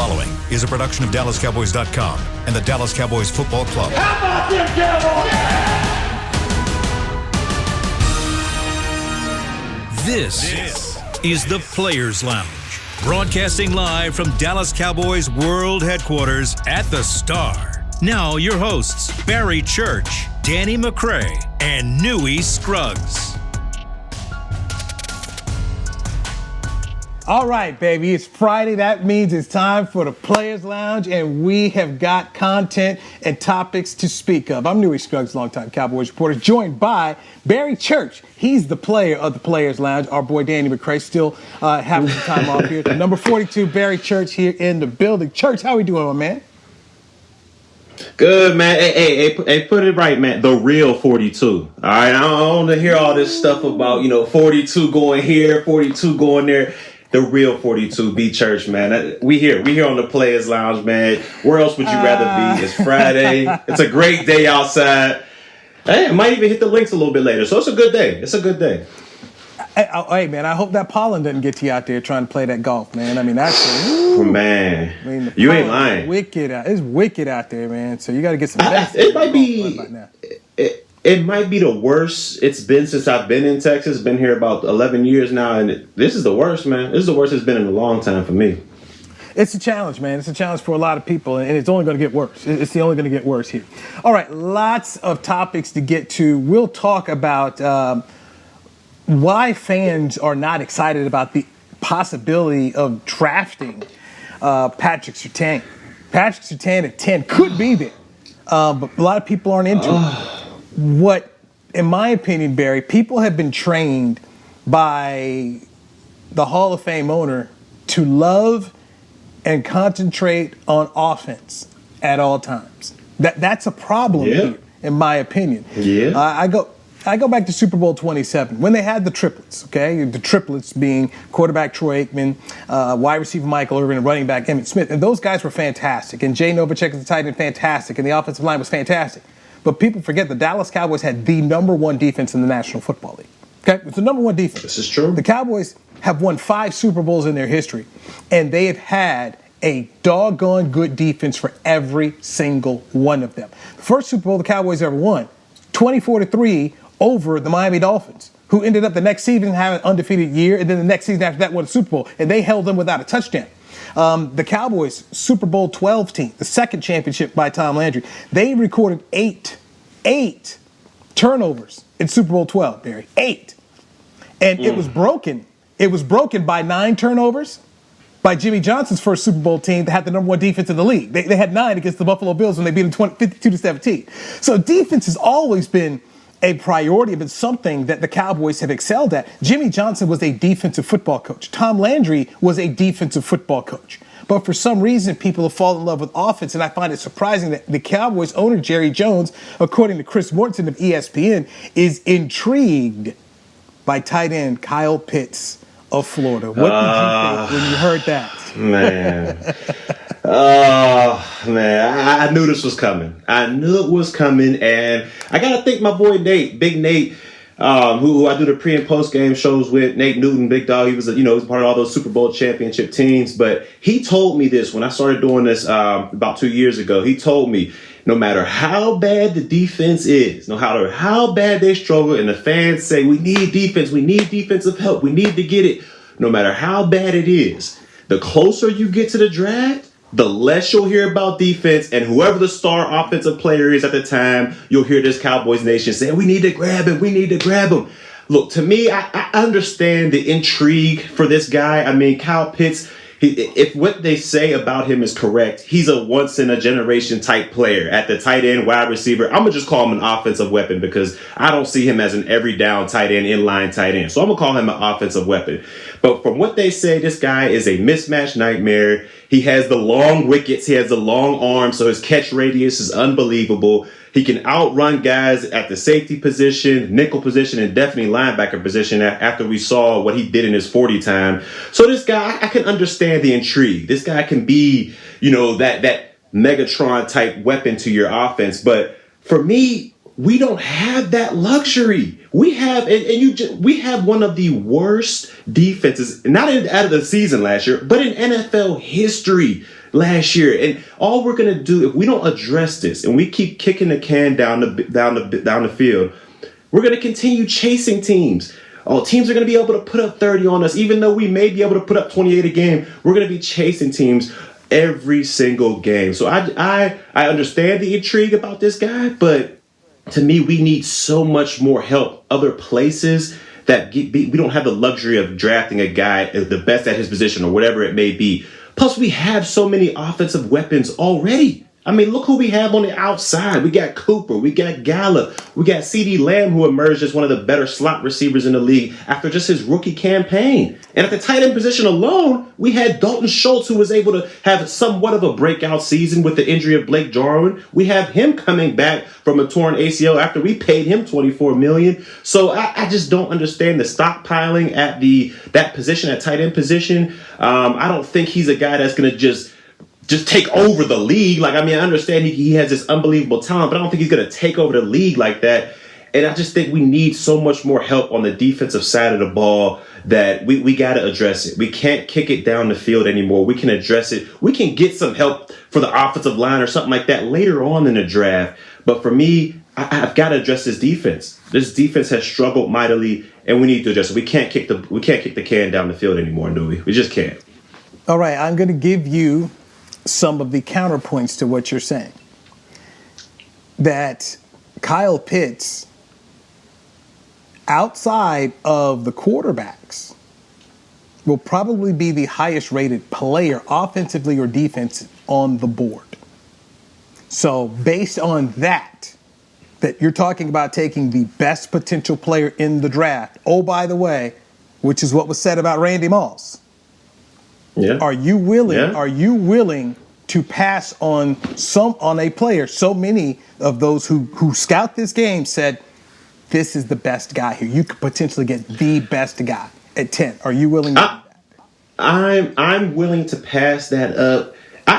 following is a production of DallasCowboys.com and the Dallas Cowboys Football Club. How about them Cowboys? This is the Players Lounge, broadcasting live from Dallas Cowboys World Headquarters at the Star. Now your hosts, Barry Church, Danny McCray, and Newy Scruggs. All right, baby, it's Friday. That means it's time for the Players Lounge, and we have got content and topics to speak of. I'm Newy Scruggs, longtime Cowboys reporter, joined by Barry Church. He's the player of the Players Lounge. Our boy Danny McCray still having some time off here. Number 42, Barry Church here in the building. Church, how we doing, my man? Good, man. Hey, put it right, man. The real 42. All right, I don't want to hear all this stuff about, 42 going here, 42 going there. The real 42, B Church, man. We here on the Players Lounge, man. Where else would you rather be? It's Friday. It's a great day outside. Hey, I might even hit the links a little bit later. So it's a good day. Hey, man, I hope that pollen doesn't get you out there trying to play that golf, man. I mean, that's... man, you ain't lying. It's wicked out there, man. So you got to get some... It might be... It might be the worst it's been since I've been in Texas. Been here about 11 years now, and this is the worst, man. This is the worst it's been in a long time for me. It's a challenge, man. It's a challenge for a lot of people, and it's only going to get worse. It's only going to get worse here. All right, lots of topics to get to. We'll talk about why fans are not excited about the possibility of drafting Patrick Surtain. Patrick Surtain at 10 could be there, but a lot of people aren't into it. What, in my opinion, Barry, people have been trained by the Hall of Fame owner to love and concentrate on offense at all times. That's a problem here, in my opinion. Yeah. I go back to Super Bowl 27 when they had the triplets. Okay, the triplets being quarterback Troy Aikman, wide receiver Michael Irvin, and running back Emmitt Smith, and those guys were fantastic. And Jay Novacek as the tight end, fantastic, and the offensive line was fantastic. But people forget the Dallas Cowboys had the number one defense in the National Football League. Okay, it's the number one defense. This is true. The Cowboys have won 5 Super Bowls in their history, and they have had a doggone good defense for every single one of them. The first Super Bowl the Cowboys ever won, 24-3 over the Miami Dolphins, who ended up the next season having an undefeated year, and then the next season after that won a Super Bowl, and they held them without a touchdown. The Cowboys Super Bowl 12 team, the second championship by Tom Landry, they recorded 8 turnovers in Super Bowl 12, Barry. 8. And it was broken. It was broken by 9 turnovers by Jimmy Johnson's first Super Bowl team that had the number one defense in the league. They had 9 against the Buffalo Bills when they beat them 52-17. So defense has always been a priority, but something that the Cowboys have excelled at. Jimmy Johnson was a defensive football coach. Tom Landry was a defensive football coach. But for some reason, people have fallen in love with offense, and I find it surprising that the Cowboys owner, Jerry Jones, according to Chris Mortensen of ESPN, is intrigued by tight end Kyle Pitts of Florida. What did you think when you heard that? Man. I knew this was coming. I knew it was coming, and I got to thank my boy Nate, Big Nate, who I do the pre and post game shows with. Nate Newton, Big Dog. He was, he was part of all those Super Bowl championship teams. But he told me this when I started doing this about 2 years ago. He told me, no matter how bad the defense is, no matter how bad they struggle, and the fans say we need defense, we need defensive help, we need to get it. No matter how bad it is, the closer you get to the draft, the less you'll hear about defense, and whoever the star offensive player is at the time, you'll hear this Cowboys Nation say, we need to grab him. Look, to me, I understand the intrigue for this guy. I mean, Kyle Pitts, if what they say about him is correct, he's a once-in-a-generation type player at the tight end, wide receiver. I'm going to just call him an offensive weapon because I don't see him as an every-down tight end, inline tight end. So I'm going to call him an offensive weapon. But from what they say, this guy is a mismatch nightmare. He has the long wickets. He has the long arms, so his catch radius is unbelievable. He can outrun guys at the safety position, nickel position, and definitely linebacker position after we saw what he did in his 40 time. So this guy, I can understand the intrigue. This guy can be, that Megatron type weapon to your offense. But for me, we don't have that luxury. We have, we have one of the worst defenses, not out of the season last year, but in NFL history last year. And all we're gonna do if we don't address this and we keep kicking the can down the field, we're gonna continue chasing teams. Oh, teams are going to be able to put up 30 on us, even though we may be able to put up 28 a game. We're going to be chasing teams every single game. So I understand the intrigue about this guy, but to me, we need so much more help other places that we don't have the luxury of drafting a guy the best at his position or whatever it may be. Plus, we have so many offensive weapons already. I mean, look who we have on the outside. We got Cooper. We got Gallup. We got CeeDee Lamb, who emerged as one of the better slot receivers in the league after just his rookie campaign. And at the tight end position alone, we had Dalton Schultz, who was able to have somewhat of a breakout season with the injury of Blake Jarwin. We have him coming back from a torn ACL after we paid him $24 million. So I just don't understand the stockpiling at that position, at tight end position. I don't think he's a guy that's going to just take over the league. Like, I mean, I understand he has this unbelievable talent, but I don't think he's going to take over the league like that. And I just think we need so much more help on the defensive side of the ball that we got to address it. We can't kick it down the field anymore. We can address it. We can get some help for the offensive line or something like that later on in the draft. But for me, I've got to address this defense. This defense has struggled mightily, and we need to address it. We can't kick the can down the field anymore, Newy. We just can't. All right, I'm going to give you some of the counterpoints to what you're saying. That Kyle Pitts, outside of the quarterbacks, will probably be the highest rated player, offensively or defensive, on the board. So based on that you're talking about taking the best potential player in the draft. Oh, by the way, which is what was said about Randy Moss. Yeah. Are you willing to pass on a player? So many of those who scout this game said, this is the best guy here. You could potentially get the best guy at 10. Are you willing to do that? I'm willing to pass that up.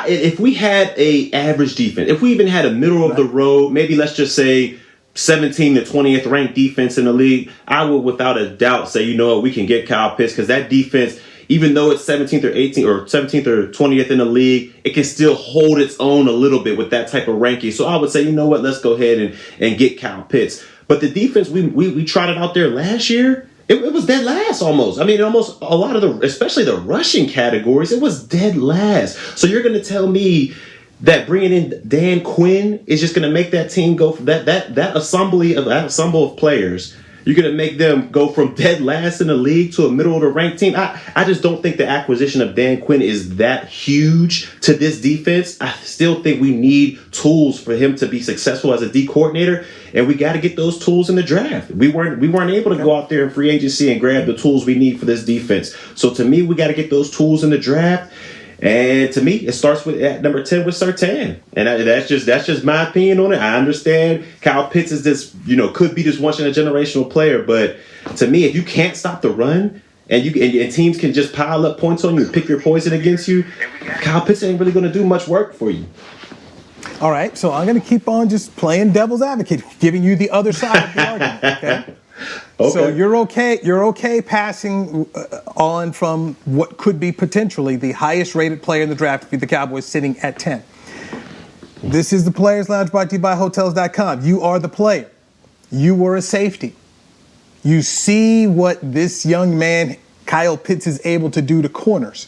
If we had a average defense, if we even had a middle of the road, maybe let's just say 17th to 20th ranked defense in the league, I would without a doubt say, you know what, we can get Kyle Pitts, because that defense, even though it's 17th or 18th or 17th or 20th in the league, it can still hold its own a little bit with that type of ranking. So I would say, you know what, let's go ahead and get Kyle Pitts. But the defense we trotted out there last year, it was dead last almost. I mean, almost a lot of especially the rushing categories, it was dead last. So you're going to tell me that bringing in Dan Quinn is just going to make that team go from that ensemble of players, you're going to make them go from dead last in the league to a middle of the ranked team? I just don't think the acquisition of Dan Quinn is that huge to this defense. I still think we need tools for him to be successful as a D coordinator, and we got to get those tools in the draft. We weren't able to go out there in free agency and grab the tools we need for this defense. So to me, we got to get those tools in the draft. And to me, it starts with at number 10 with Surtain. And that's just my opinion on it. I understand Kyle Pitts is this, could be this once in a generational player. But to me, if you can't stop the run and teams can just pile up points on you and pick your poison against you, Kyle Pitts ain't really going to do much work for you. All right. So I'm going to keep on just playing devil's advocate, giving you the other side of the argument. Okay. Okay. So you're okay passing on from what could be potentially the highest rated player in the draft to be the Cowboys sitting at 10. This is the Players Lounge brought to you by Hotels.com. You are the player. You were a safety. You see what this young man, Kyle Pitts, is able to do to corners.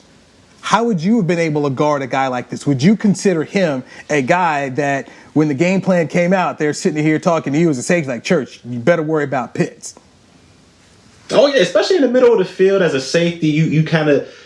How would you have been able to guard a guy like this? Would you consider him a guy that when the game plan came out, they're sitting here talking to you as a safety like, Church, you better worry about Pitts? Oh, yeah, especially in the middle of the field as a safety,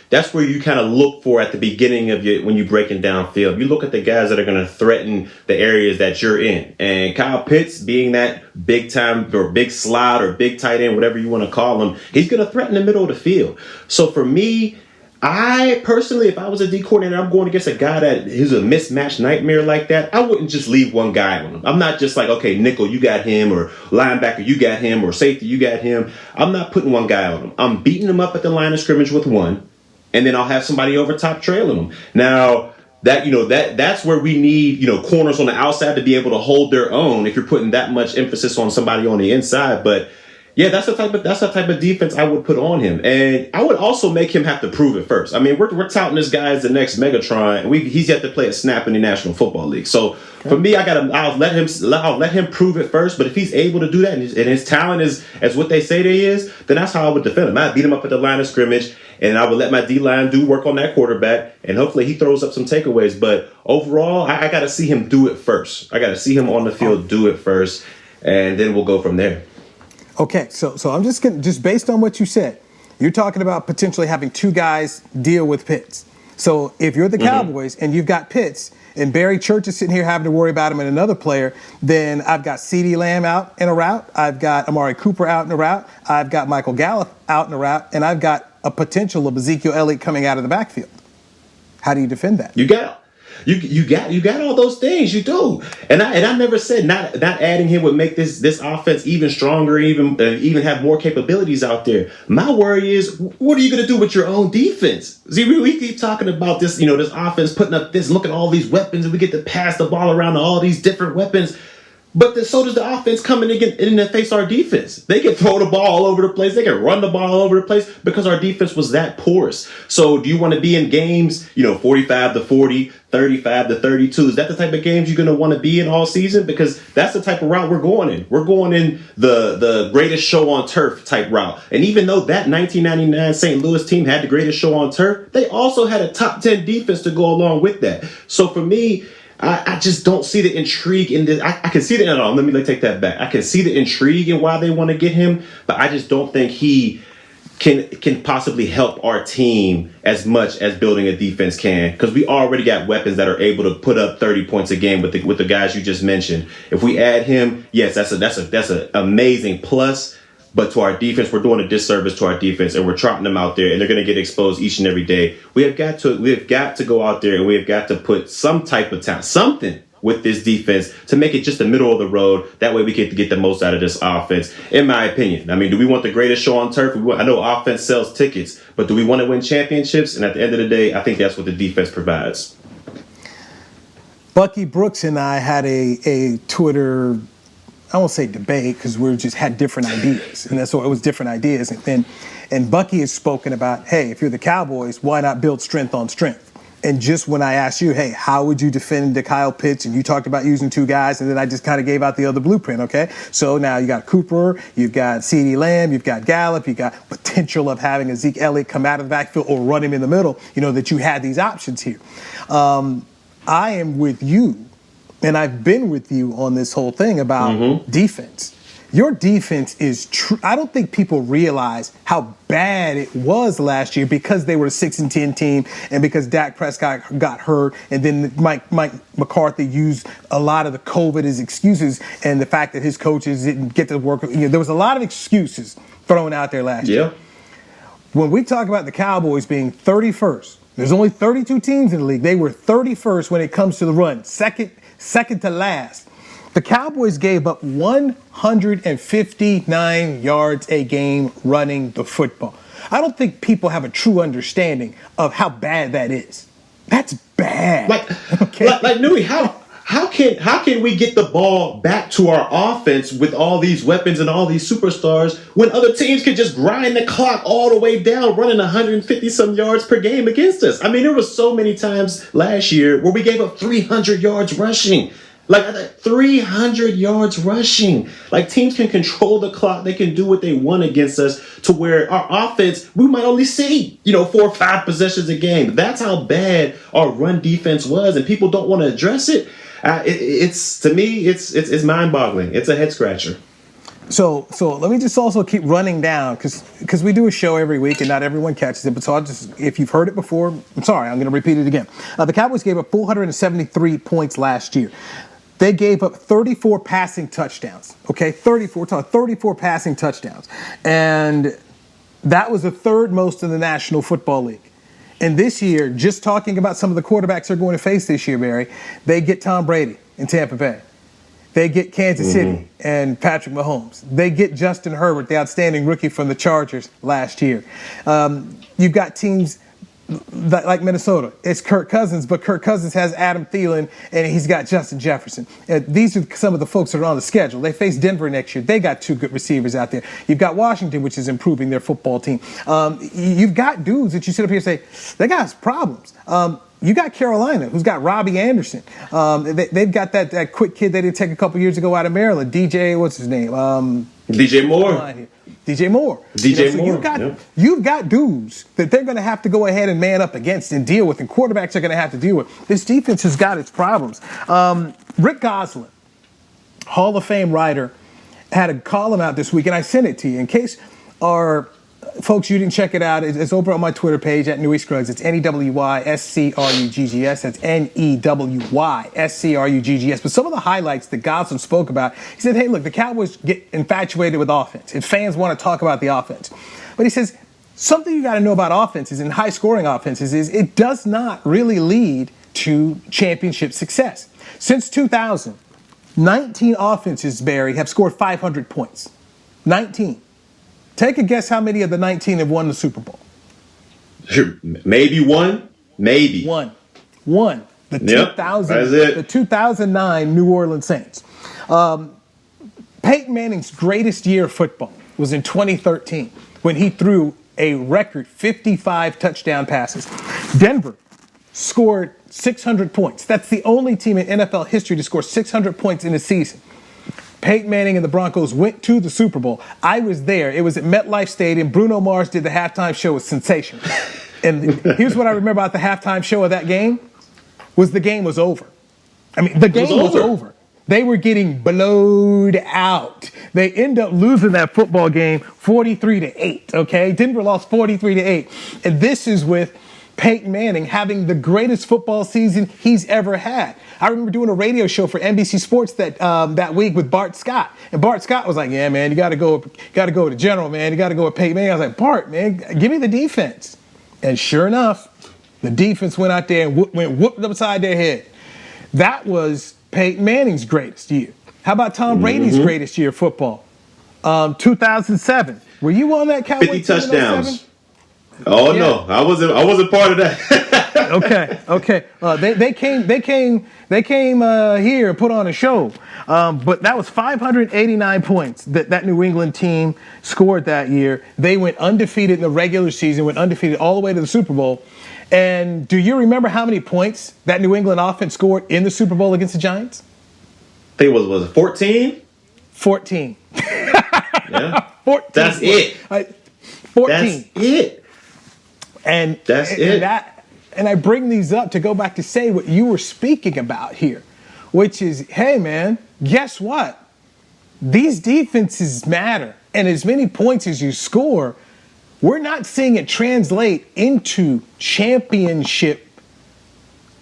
that's where you kind of look for at the beginning of when you're breaking down field. You look at the guys that are going to threaten the areas that you're in. And Kyle Pitts, being that big time or big slot or big tight end, whatever you want to call him, he's going to threaten the middle of the field. So for me, I personally, if I was a D coordinator, I'm going against a guy that is a mismatch nightmare like that, I wouldn't just leave one guy on him. I'm not just like, okay, nickel, you got him, or linebacker, you got him, or safety, you got him. I'm not putting one guy on him. I'm beating him up at the line of scrimmage with one, and then I'll have somebody over top trailing him. Now, that's where we need, corners on the outside to be able to hold their own if you're putting that much emphasis on somebody on the inside. But yeah, that's the type of defense I would put on him, and I would also make him have to prove it first. I mean, we're touting this guy as the next Megatron, and he's yet to play a snap in the National Football League. So for me, I'll let him prove it first. But if he's able to do that, and his talent is as what they say they is, then that's how I would defend him. I'd beat him up at the line of scrimmage, and I would let my D-line do work on that quarterback, and hopefully he throws up some takeaways. But overall, I got to see him do it first. I got to see him on the field do it first, and then we'll go from there. Okay, so I'm just based on what you said, you're talking about potentially having two guys deal with Pitts. So if you're the Cowboys and you've got Pitts and Barry Church is sitting here having to worry about him and another player, then I've got CeeDee Lamb out in a route, I've got Amari Cooper out in a route, I've got Michael Gallup out in a route, and I've got a potential of Ezekiel Elliott coming out of the backfield. How do you defend that? You got all those things. You do, and I never said not adding him would make this offense even stronger, even have more capabilities out there. My worry is, what are you going to do with your own defense? See, we keep talking about this, this offense putting up this, look at all these weapons, and we get to pass the ball around to all these different weapons. But so does the offense coming in and face our defense. They can throw the ball all over the place. They can run the ball all over the place because our defense was that porous. So do you want to be in games, 45-40, 35-32? Is that the type of games you're going to want to be in all season? Because that's the type of route we're going in. We're going in the greatest show on turf type route. And even though that 1999 St. Louis team had the greatest show on turf, they also had a top 10 defense to go along with that. So for me, I just don't see the intrigue in this. I can see the let me take that back. I can see the intrigue in why they want to get him, but I just don't think he can possibly help our team as much as building a defense can, because we already got weapons that are able to put up 30 points a game with the guys you just mentioned. If we add him, yes, that's an amazing plus. But to our defense, we're doing a disservice to our defense, and we're trotting them out there, and they're going to get exposed each and every day. We have got to go out there, and we have got to put some type of talent, something with this defense to make it just the middle of the road. That way we can get the most out of this offense, in my opinion. I mean, do we want the greatest show on turf? I know offense sells tickets, but do we want to win championships? And at the end of the day, I think that's what the defense provides. Bucky Brooks and I had a Twitter, I won't say debate, because we just had different ideas, and that's what it was, different ideas. And Bucky has spoken about, hey, if you're the Cowboys, why not build strength on strength? And just when I asked you, hey, how would you defend the Kyle Pitts, and you talked about using two guys, and then I just kind of gave out the other blueprint, okay? So now you got Cooper, you've got CeeDee Lamb, you've got Gallup, you've got potential of having Ezekiel Elliott come out of the backfield or run him in the middle, that you had these options here. I am with you. And I've been with you on this whole thing about defense. Your defense is true. I don't think people realize how bad it was last year because they were a 6-10 team, and because Dak Prescott got hurt, and then Mike McCarthy used a lot of the COVID as excuses, and the fact that his coaches didn't get to work. There was a lot of excuses thrown out there last year. When we talk about the Cowboys being 31st, there's only 32 teams in the league. They were 31st when it comes to the run, second to last. The Cowboys gave up 159 yards a game running the football. I don't think people have a true understanding of how bad that is. That's bad. Like Newy, how can we get the ball back to our offense with all these weapons and all these superstars when other teams can just grind the clock all the way down, running 150 some yards per game against us? I mean, there was so many times last year where we gave up 300 yards rushing. Like 300 yards rushing. Like, teams can control the clock. They can do what they want against us, to where our offense, we might only see, 4 or 5 possessions a game. That's how bad our run defense was, and people don't want to address it. To me, it's mind-boggling. It's a head scratcher. So let me just also keep running down, because we do a show every week and not everyone catches it. But so if you've heard it before, I'm sorry, I'm going to repeat it again. The Cowboys gave up 473 points last year. They gave up 34 passing touchdowns. Okay, 34 passing touchdowns, and that was the third most in the National Football League. And this year, just talking about some of the quarterbacks they're going to face this year, Barry, they get Tom Brady in Tampa Bay. They get Kansas City and Patrick Mahomes. They get Justin Herbert, the outstanding rookie from the Chargers last year. You've got teams like Minnesota. It's Kirk Cousins, but Kirk Cousins has Adam Thielen, and he's got Justin Jefferson. These are some of the folks that are on the schedule. They face Denver next year. They got 2 good receivers out there. You've got Washington, which is improving their football team. You've got dudes that you sit up here and say, they got problems. You got Carolina, who's got Robbie Anderson. They've got that quick kid they did take a couple years ago out of Maryland, DJ, what's his name? DJ Moore. DJ Moore. You've got dudes that they're going to have to go ahead and man up against and deal with, and quarterbacks are going to have to deal with. This defense has got its problems. Rick Gosselin, Hall of Fame writer, had a column out this week, and I sent it to you in case our folks, you didn't check it out. It's over on my Twitter page at Newy Scruggs. It's Newy-Scruggs. That's Newy-Scruggs. But some of the highlights that Goslin spoke about, he said, hey, look, the Cowboys get infatuated with offense, and fans want to talk about the offense. But he says, something you got to know about offenses and high-scoring offenses is it does not really lead to championship success. Since 2000, 19 offenses, Barry, have scored 500 points. 19. Take a guess how many of the 19 have won the Super Bowl. Maybe one. Maybe. One. The 2009 New Orleans Saints. Peyton Manning's greatest year of football was in 2013 when he threw a record 55 touchdown passes. Denver scored 600 points. That's the only team in NFL history to score 600 points in a season. Peyton Manning and the Broncos went to the Super Bowl. I was there. It was at MetLife Stadium. Bruno Mars did the halftime show. It was sensational. And here's what I remember about the halftime show of that game was the game was over. I mean, the game was over. They were getting blowed out. They end up losing that football game 43-8, okay? Denver lost 43-8. And this is with Peyton Manning having the greatest football season he's ever had. I remember doing a radio show for NBC Sports that week with Bart Scott. And Bart Scott was like, yeah, man, you got to go with the general, man. You got to go with Peyton Manning. I was like, Bart, man, give me the defense. And sure enough, the defense went out there and whooped upside their head. That was Peyton Manning's greatest year. How about Tom Brady's greatest year of football? 2007. Were you on that Cowboys 50 touchdowns. Oh, yeah. No, I wasn't part of that. Okay. They came here and put on a show. But that was 589 points that New England team scored that year. They went undefeated in the regular season, went undefeated all the way to the Super Bowl. And do you remember how many points that New England offense scored in the Super Bowl against the Giants? I think was it 14? 14. Yeah. 14. That's it. 14. That's it. And that's it. And I bring these up to go back to say what you were speaking about here, which is, hey, man, guess what? These defenses matter. And as many points as you score, we're not seeing it translate into championship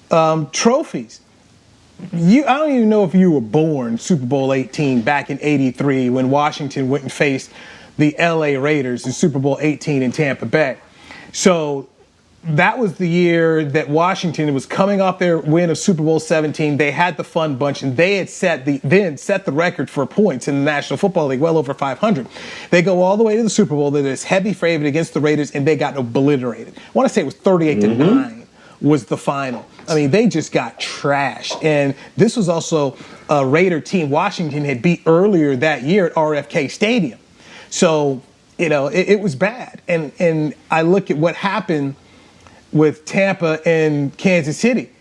trophies. I don't even know if you were born Super Bowl 18 back in '83 when Washington went and faced the LA Raiders in Super Bowl 18 in Tampa Bay. So that was the year that Washington was coming off their win of Super Bowl 17. They had the fun bunch, and they had set the record for points in the National Football League, well over 500. They go all the way to the Super Bowl. They're this heavy favorite against the Raiders, and they got obliterated. I want to say it was 38-9 was the final. I mean, they just got trashed. And this was also a Raider team Washington had beat earlier that year at RFK Stadium. So, it was bad. And I look at what happened with Tampa and Kansas City.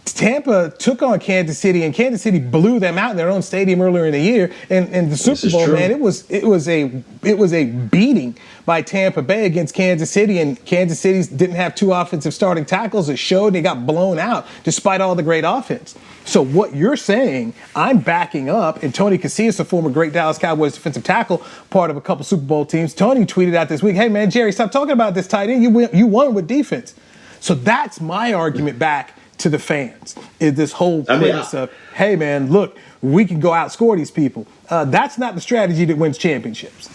Tampa took on Kansas City, and Kansas City blew them out in their own stadium earlier in the year. And the Super Bowl, man, it was a beating by Tampa Bay against Kansas City, and Kansas City didn't have 2 offensive starting tackles. It showed they got blown out despite all the great offense. So what you're saying, I'm backing up, and Tony Casillas, a former great Dallas Cowboys defensive tackle, part of a couple Super Bowl teams, Tony tweeted out this week, hey, man, Jerry, stop talking about this tight end. You won with defense. So that's my argument back to the fans, is this whole premise of, hey, man, look, we can go outscore these people. That's not the strategy that wins championships.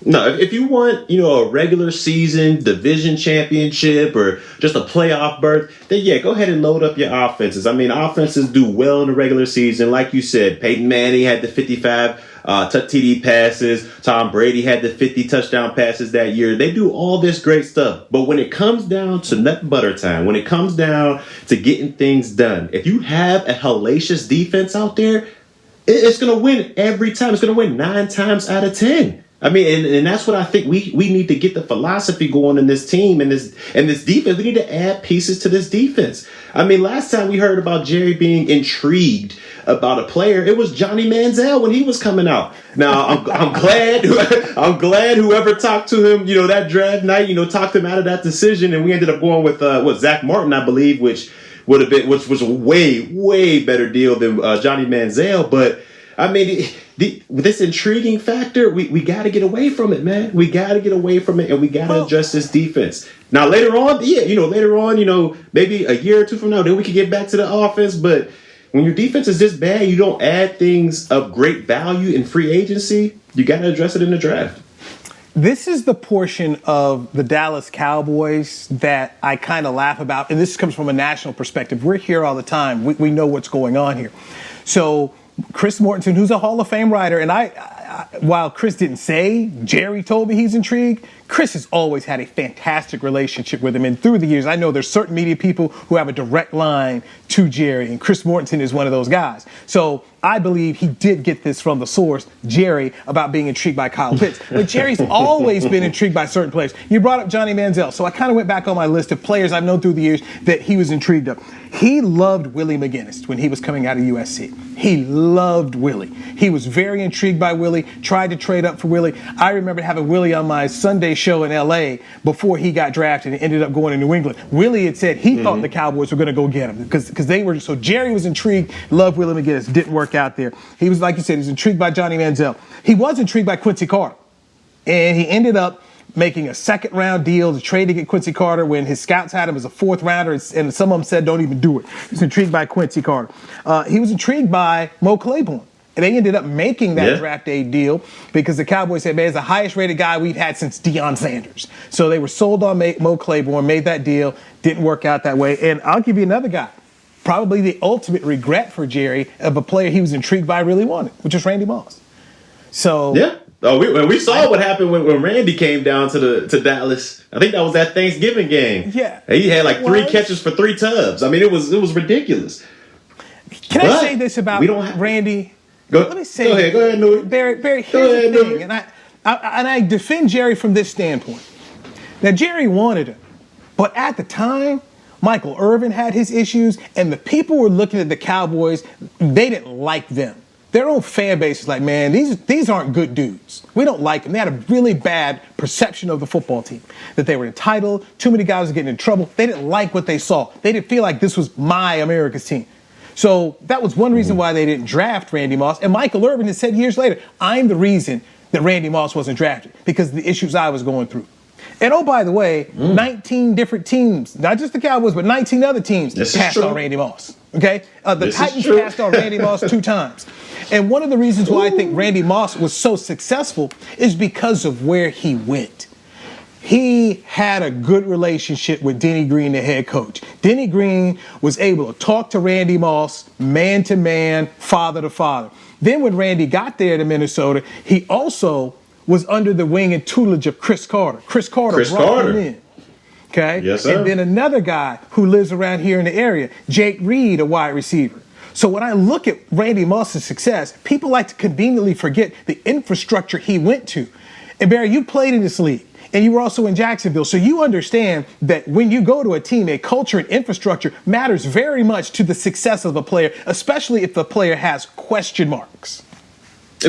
No, if you want, a regular season division championship or just a playoff berth, then yeah, go ahead and load up your offenses. I mean, offenses do well in the regular season. Like you said, Peyton Manning had the 55 TD passes. Tom Brady had the 50 touchdown passes that year. They do all this great stuff. But when it comes down to nut and butter time, when it comes down to getting things done, if you have a hellacious defense out there, it's going to win every time. It's going to win 9 times out of 10. I mean, and that's what I think we need to get the philosophy going in this team and this defense. We need to add pieces to this defense. I mean, last time we heard about Jerry being intrigued about a player, it was Johnny Manziel when he was coming out. Now, I'm glad whoever talked to him, that draft night, talked him out of that decision, and we ended up going with Zach Martin, I believe, which was a way better deal than Johnny Manziel. But I mean, this intriguing factor, we got to get away from it, man. We got to get away from it, and we got to address this defense. Now, later on, maybe a year or two from now, then we can get back to the offense. But when your defense is this bad, you don't add things of great value in free agency, you got to address it in the draft. This is the portion of the Dallas Cowboys that I kind of laugh about, and this comes from a national perspective. We're here all the time. We know what's going on here. So Chris Mortensen, who's a Hall of Fame writer, and while Chris didn't say, Jerry told me he's intrigued, Chris has always had a fantastic relationship with him. And through the years, I know there's certain media people who have a direct line to Jerry, and Chris Mortensen is one of those guys. So I believe he did get this from the source, Jerry, about being intrigued by Kyle Pitts. But Jerry's always been intrigued by certain players. You brought up Johnny Manziel, so I kind of went back on my list of players I've known through the years that he was intrigued of. He loved Willie McGinnis when he was coming out of USC. He loved Willie. He was very intrigued by Willie, tried to trade up for Willie. I remember having Willie on my Sunday show in L.A. before he got drafted and ended up going to New England. Willie had said he thought the Cowboys were going to go get him because they were. So Jerry was intrigued, loved Willie McGinnis, didn't work out there. He was, like you said, he was intrigued by Johnny Manziel. He was intrigued by Quincy Carter, and he ended up making a second-round deal to trade to get Quincy Carter when his scouts had him as a fourth-rounder, and some of them said, don't even do it. He was intrigued by Quincy Carter. He was intrigued by Mo Claiborne, and they ended up making that draft day deal because the Cowboys said, man, he's the highest-rated guy we've had since Deion Sanders. So they were sold on Mo Claiborne, made that deal, didn't work out that way. And I'll give you another guy, probably the ultimate regret for Jerry of a player he was intrigued by, really wanted, which is Randy Moss. So yeah. Oh, we saw what happened when Randy came down to Dallas. I think that was that Thanksgiving game. Yeah, he had like 3 catches for 3 tubs. I mean, it was ridiculous. I say this about Randy? Let me say, go ahead, Newy. Barry, here's the thing, and I defend Jerry from this standpoint. Now, Jerry wanted him, but at the time, Michael Irvin had his issues, and the people were looking at the Cowboys. They didn't like them. Their own fan base is like, man, these aren't good dudes. We don't like them. They had a really bad perception of the football team, that they were entitled. Too many guys were getting in trouble. They didn't like what they saw. They didn't feel like this was my America's team. So that was one reason why they didn't draft Randy Moss. And Michael Irvin has said years later, I'm the reason that Randy Moss wasn't drafted because of the issues I was going through. And oh, by the way, 19 different teams, not just the Cowboys, but 19 other teams passed on Randy Moss. Okay? The Titans passed on Randy Moss 2 times. And one of the reasons why I think Randy Moss was so successful is because of where he went. He had a good relationship with Denny Green, the head coach. Denny Green was able to talk to Randy Moss man to man, father to father. Then when Randy got there to Minnesota, he also was under the wing and tutelage of Chris Carter. Chris Carter brought him in. Okay? Yes, sir. And then another guy who lives around here in the area, Jake Reed, a wide receiver. So when I look at Randy Moss's success, people like to conveniently forget the infrastructure he went to. And Barry, you played in this league, and you were also in Jacksonville. So you understand that when you go to a team, a culture and infrastructure matters very much to the success of a player, especially if the player has question marks.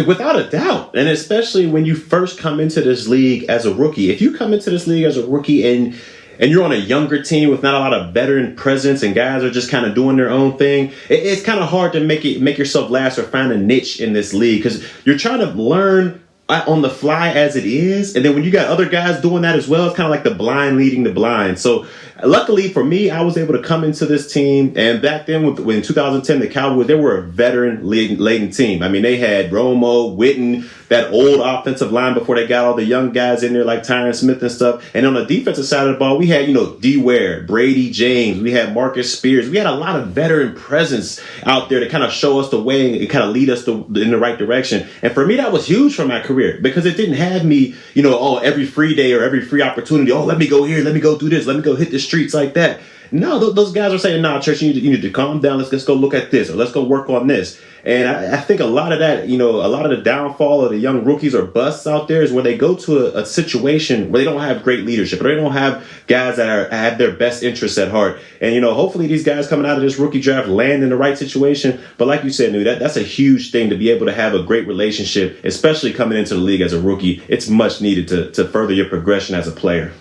Without a doubt. And especially when you first come into this league as a rookie. If you come into this league as a rookie and you're on a younger team with not a lot of veteran presence and guys are just kind of doing their own thing, it's kind of hard to make yourself last or find a niche in this league because you're trying to learn on the fly as it is, and then when you got other guys doing that as well, it's kind of like the blind leading the blind. So luckily for me, I was able to come into this team, and back then when 2010 the Cowboys, they were a veteran laden team. I mean, they had Romo, Witten, that old offensive line before they got all the young guys in there like Tyron Smith and stuff. And on the defensive side of the ball, we had, D. Ware, Brady James, we had Marcus Spears. We had a lot of veteran presence out there to kind of show us the way and kind of lead us in the right direction. And for me, that was huge for my career because it didn't have me, every free day or every free opportunity. Oh, let me go here, let me go do this, let me go hit the streets like that. No, those guys are saying, nah, church, you need to calm down. Let's go look at this, or let's go work on this. And I think a lot of that, a lot of the downfall of the young rookies or busts out there is when they go to a situation where they don't have great leadership, or they don't have guys that have their best interests at heart. And, hopefully these guys coming out of this rookie draft land in the right situation. But like you said, Newy, that's a huge thing to be able to have a great relationship, especially coming into the league as a rookie. It's much needed to further your progression as a player.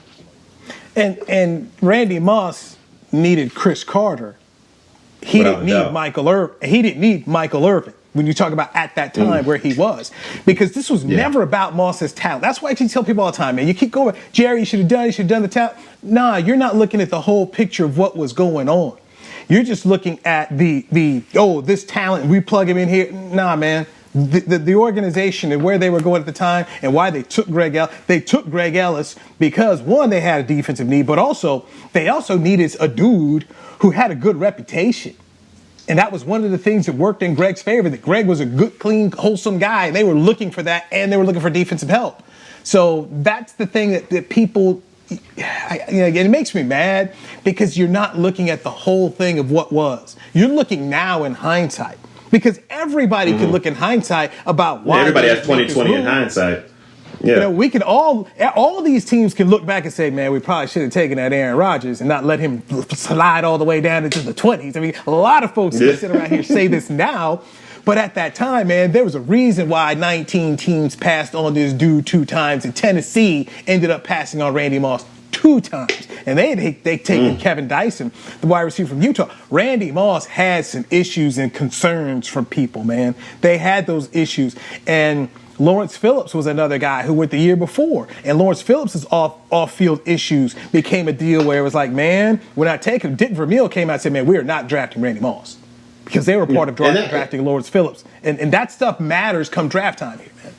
And Randy Moss needed Chris Carter. He didn't need Michael Irvin when you talk about at that time where he was, because this was never about Moss's talent. That's why I tell people all the time, man, you keep going, Jerry, you should have done the talent. Nah, you're not looking at the whole picture of what was going on. You're just looking at this talent, we plug him in here. Nah, man. The organization and where they were going at the time and why they took Greg Ellis. They took Greg Ellis because, one, they had a defensive need, but they also needed a dude who had a good reputation. And that was one of the things that worked in Greg's favor, that Greg was a good, clean, wholesome guy. And they were looking for that, and they were looking for defensive help. So that's the thing that people, it makes me mad because you're not looking at the whole thing of what was. You're looking now in hindsight. Because everybody can look in hindsight about why. Everybody has 20/20 in hindsight. Yeah. We can all these teams can look back and say, man, we probably should have taken that Aaron Rodgers and not let him slide all the way down into the 20s. I mean, a lot of folks can sit around here say this now, but at that time, man, there was a reason why 19 teams passed on this dude 2 times, and Tennessee ended up passing on Randy Moss 2 times. And they taken Kevin Dyson, the wide receiver from Utah. Randy Moss had some issues and concerns from people, man. They had those issues. And Lawrence Phillips was another guy who went the year before. And Lawrence Phillips' off-field issues became a deal where it was like, man, we're not taking. Dick Vermeil came out and said, man, we are not drafting Randy Moss. Because they were part of drafting Lawrence Phillips. And that stuff matters come draft time here, man.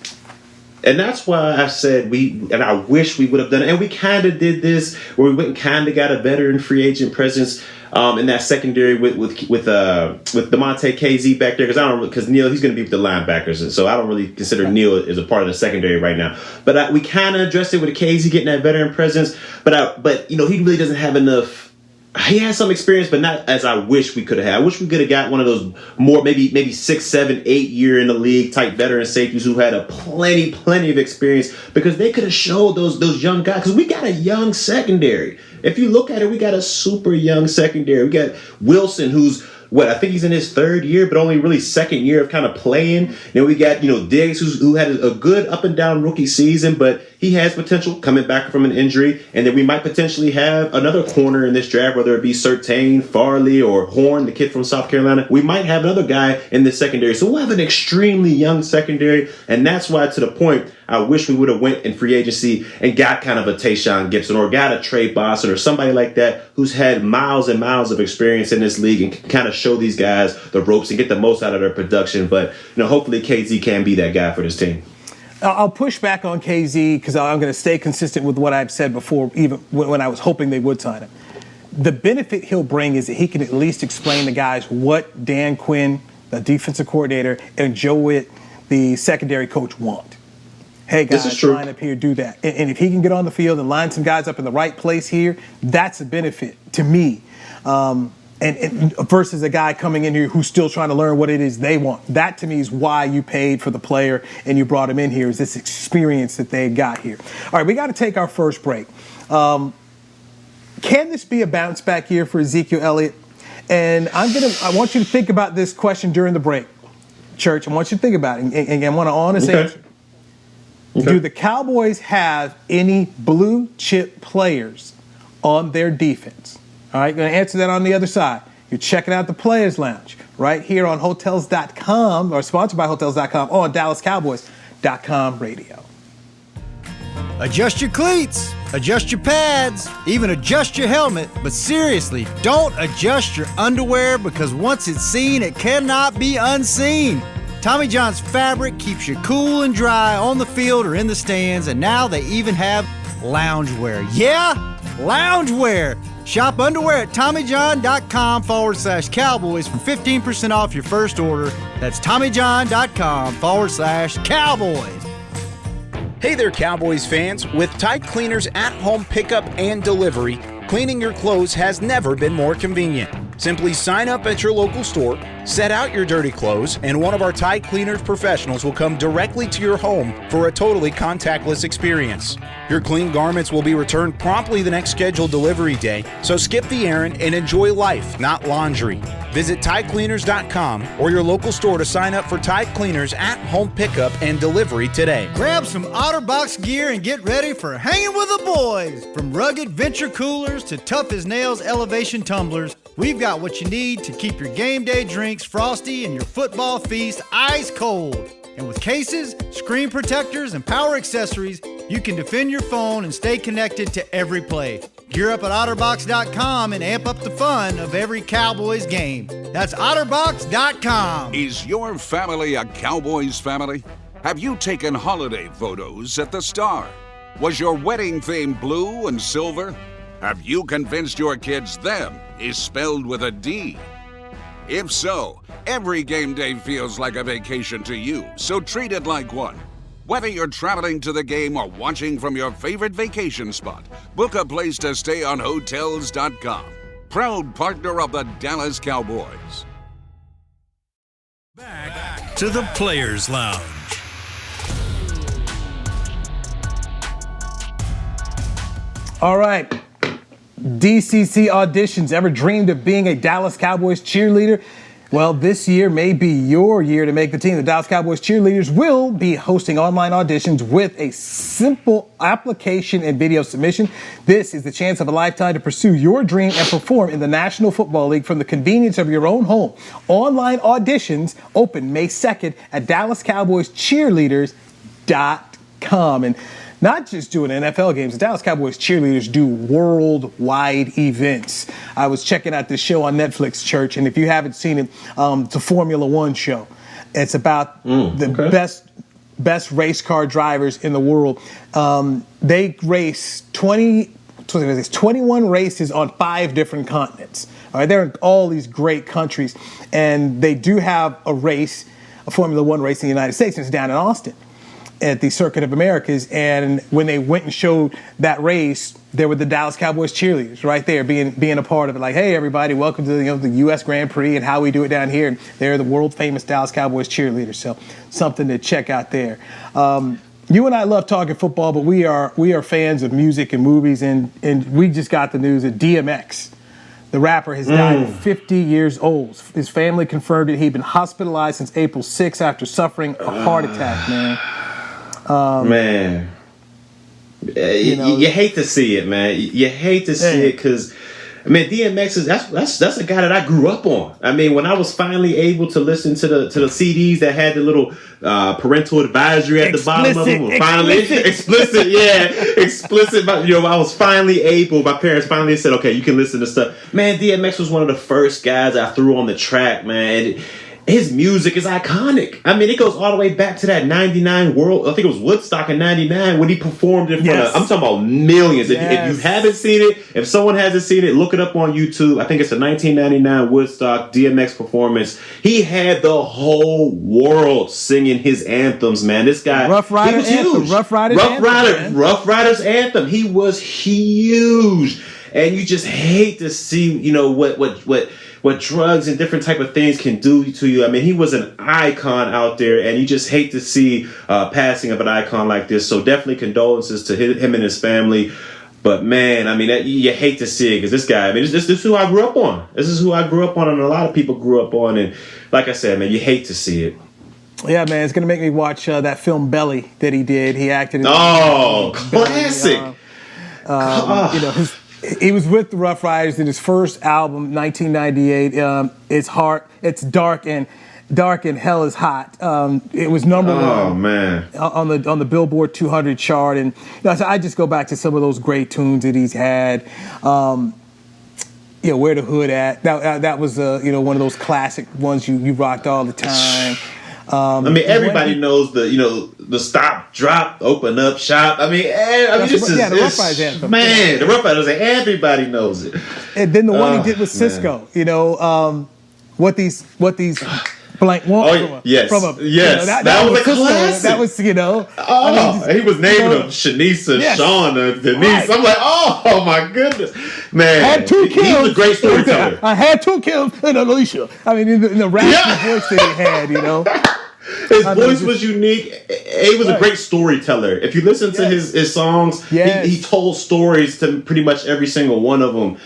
And that's why I said I wish we would have done it. And we kind of did this where we went and kind of got a veteran free agent presence in that secondary with DeMonte KZ back there, because Neil, he's going to be with the linebackers, and so I don't really consider Neil as a part of the secondary right now. But we kind of addressed it with KZ getting that veteran presence. But he really doesn't have enough. He has some experience, but not as I wish we could have had. I wish we could have got one of those more maybe 6, 7, 8 year in the league type veteran safeties who had a plenty of experience, because they could have showed those young guys. Because we got a young secondary. If you look at it, we got a super young secondary. We got Wilson, who's I think he's in his 3rd year, but only really 2nd year of kind of playing. Then we got, Diggs, who had a good up and down rookie season, but he has potential coming back from an injury. And then we might potentially have another corner in this draft, whether it be Surtain, Farley, or Horn, the kid from South Carolina. We might have another guy in the secondary. So we'll have an extremely young secondary. And that's why, to the point, I wish we would have went in free agency and got kind of a Tayshaun Gibson or got a Trey Boston or somebody like that who's had miles and miles of experience in this league and can kind of show these guys the ropes and get the most out of their production. But, hopefully KZ can be that guy for this team. I'll push back on KZ because I'm going to stay consistent with what I've said before, even when I was hoping they would sign him. The benefit he'll bring is that he can at least explain to guys what Dan Quinn, the defensive coordinator, and Joe Witt, the secondary coach, want. Hey, guys, line up here, do that. And if he can get on the field and line some guys up in the right place here, that's a benefit to me. And versus a guy coming in here who's still trying to learn what it is they want. That, to me, is why you paid for the player and you brought him in here, is this experience that they got here. All right, we got to take our first break. Can this be a bounce back year for Ezekiel Elliott? And I want you to think about this question during the break. Church, I want you to think about it, and I want an honest answer. Okay. Do the Cowboys have any blue chip players on their defense? All right, going to answer that on the other side. You're checking out the Players Lounge right here on Hotels.com, or sponsored by Hotels.com on Dallas Cowboys. TalkStar.com radio. Adjust your cleats, adjust your pads, even adjust your helmet, but seriously, don't adjust your underwear because once it's seen, it cannot be unseen. Tommy John's fabric keeps you cool and dry on the field or in the stands, and now they even have loungewear. Yeah, loungewear. Shop underwear at TommyJohn.com/Cowboys for 15% off your first order. That's TommyJohn.com/Cowboys. Hey there, Cowboys fans. With Tide Cleaners at-home pickup and delivery, cleaning your clothes has never been more convenient. Simply sign up at your local store, set out your dirty clothes, and one of our Tide Cleaners professionals will come directly to your home for a totally contactless experience. Your clean garments will be returned promptly the next scheduled delivery day, so skip the errand and enjoy life, not laundry. Visit TideCleaners.com or your local store to sign up for Tide Cleaners at-home pickup and delivery today. Grab some OtterBox gear and get ready for hanging with the boys. From rugged venture coolers to tough-as-nails elevation tumblers, we've got what you need to keep your game day drinks frosty and your football feast ice cold. And with cases, screen protectors, and power accessories, you can defend your phone and stay connected to every play. Gear up at OtterBox.com and amp up the fun of every Cowboys game. That's OtterBox.com. Is your family a Cowboys family? Have you taken holiday photos at the Star? Was your wedding theme blue and silver? Have you convinced your kids them is spelled with a D? If so, every game day feels like a vacation to you, so treat it like one. Whether you're traveling to the game or watching from your favorite vacation spot, book a place to stay on Hotels.com. Proud partner of the Dallas Cowboys. Back to the Players Lounge. All right. DCC auditions. Ever dreamed of being a Dallas Cowboys cheerleader? Well, this year may be your year to make the team. The Dallas Cowboys cheerleaders will be hosting online auditions with a simple application and video submission. This is the chance of a lifetime to pursue your dream and perform in the National Football League from the convenience of your own home. Online auditions open May 2nd at DallasCowboysCheerleaders.com. And not just doing NFL games, the Dallas Cowboys cheerleaders do worldwide events. I was checking out this show on Netflix, Church, and if you haven't seen it, it's a Formula One show. It's about the best race car drivers in the world. They race 21 races on 5 different continents. All right, they're in all these great countries, and they do have a Formula One race in the United States, and it's down in Austin at the Circuit of Americas. And when they went and showed that race, there were the Dallas Cowboys cheerleaders right there being a part of it. Like, hey, everybody, welcome to the U.S. Grand Prix and how we do it down here. And they're the world famous Dallas Cowboys cheerleaders. So something to check out there. You and I love talking football, but we are fans of music and movies. And we just got the news that DMX, the rapper, has died at 50 years old. His family confirmed it. He'd been hospitalized since April 6th after suffering a heart attack, man. Man, you hate to see it, man. You hate to see it because, I mean, DMX is that's a guy that I grew up on. I mean, when I was finally able to listen to the CDs that had the little parental advisory at the bottom of them, explicit. But I was finally able. My parents finally said, "Okay, you can listen to stuff." Man, DMX was one of the first guys I threw on the track, man. His music is iconic. I mean, it goes all the way back to that 99 World, I think it was Woodstock in 99 when he performed in front of, I'm talking about millions. If you haven't seen it, if someone hasn't seen it, look it up on YouTube. I think it's a 1999 Woodstock DMX performance. He had the whole world singing his anthems, man. This guy, Rough Riders anthem. Rough Riders anthem. He was huge. And you just hate to see, what drugs and different type of things can do to you. I mean, he was an icon out there, and you just hate to see passing of an icon like this. So definitely condolences to him and his family. But man, I mean, you hate to see it because this guy, I mean, this is who I grew up on. This is who I grew up on, and a lot of people grew up on. And like I said, man, you hate to see it. Yeah, man, it's gonna make me watch that film Belly that he did. He acted in. Oh, classic. He was with the Rough Riders in his first album, 1998. It's dark, and Dark and Hell is Hot. It was number one. Oh man! On the Billboard 200 chart, and so I just go back to some of those great tunes that he's had. Where the Hood At? That was one of those classic ones you rocked all the time. Everybody knows the Stop, Drop, Open Up, Shop. The Rough Riders anthem. Man, the Rough Riders, everybody knows it. And then the one he did with Cisco, what these blank want yes. From a that was a classic. That was he was naming them Shanisa, Shauna, Denise. Right. I'm like, oh my goodness, man. Had 2 kills. He was a great storyteller. I had 2 kills and Alicia. In the raspy voice that he had, His voice was unique. He was a great storyteller. If you listen to his songs, he told stories to pretty much every single one of them.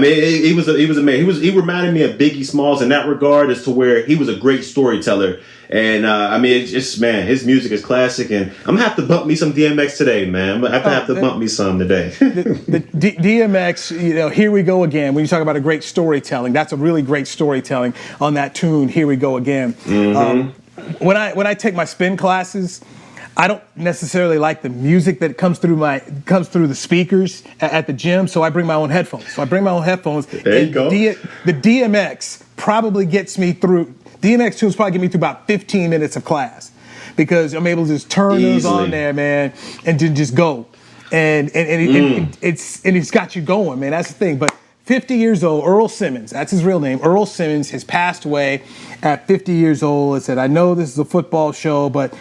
He was amazing. He reminded me of Biggie Smalls in that regard, as to where he was a great storyteller. And his music is classic. And I'm gonna have to bump me some DMX today, man. I'm gonna have to bump me some today. the DMX, Here We Go Again. When you talk about a great storytelling, that's a really great storytelling on that tune. Here We Go Again. Mm-hmm. When I take my spin classes, I don't necessarily like the music that comes through the speakers at the gym, so I bring my own headphones. There you go. The DMX probably gets me through. DMX tunes probably get me through about 15 minutes of class, because I'm able to just turn those on there, man, and just go. And it's got you going, man. That's the thing. But 50 years old, Earl Simmons, that's his real name. Earl Simmons has passed away at 50 years old. I said, I know this is a football show, but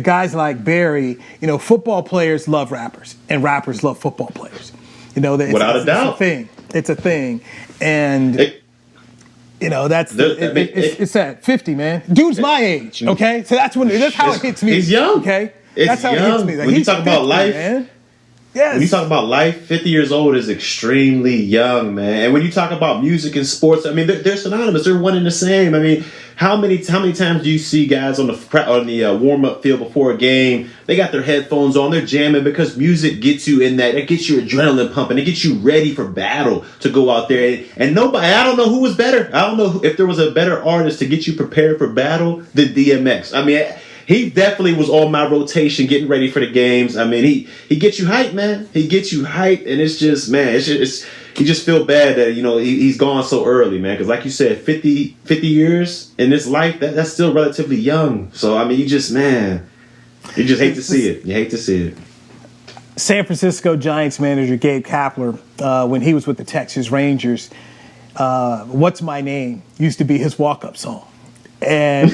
guys like Barry, football players love rappers, and rappers love football players. Without a doubt. It's a thing. And it's at 50, man. Dude's my age, okay? So that's how it hits me. He's young. Okay? That's how it hits me. When you talk about life, man. Yes. When you talk about life, 50 years old is extremely young, man. And when you talk about music and sports, they're synonymous. They're one and the same. How many times do you see guys on the warm-up field before a game? They got their headphones on, they're jamming, because music gets you in that. It gets your adrenaline pumping. It gets you ready for battle to go out there. And I don't know who was better. I don't know if there was a better artist to get you prepared for battle than DMX. He definitely was on my rotation, getting ready for the games. He gets you hyped, man. He gets you hyped, and it's just, man, you just feel bad that he's gone so early, man. Because like you said, 50 years in this life, that's still relatively young. So you just hate to see it. You hate to see it. San Francisco Giants manager Gabe Kapler, when he was with the Texas Rangers, "What's My Name" used to be his walk-up song. And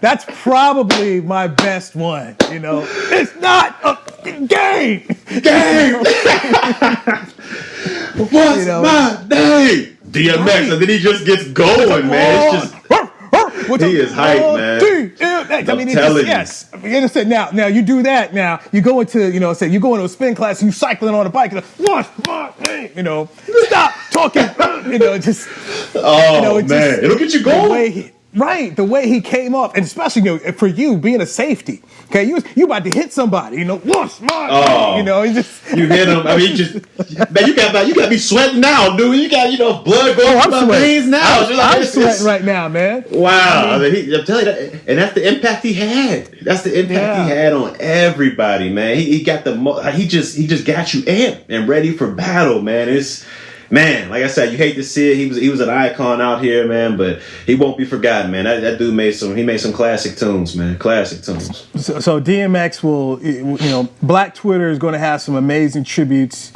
that's probably my best one. It's not a game. What's my name? DMX, right. And then he just gets going, man. It's just he is hype, man. I'm telling you. Yes. You understand? Now you do that. Now you go into you go into a spin class and you cycling on a bike. What's my name? Stop talking. Just. Oh man, it'll get you going. The way he came up, and especially for you being a safety. Okay, you about to hit somebody. What's my name? You hit him. Man, you got me sweating now, dude. You got blood going through my veins now. I'm sweating right now, man. Wow, I'm telling you that, and that's the impact he had. That's the impact he had on everybody, man. He got he just got you amped and ready for battle, man. Man, like I said, you hate to see it. He was an icon out here, man, but he won't be forgotten, man. That dude made some classic tunes, man. Classic tunes. So DMX will, Black Twitter is going to have some amazing tributes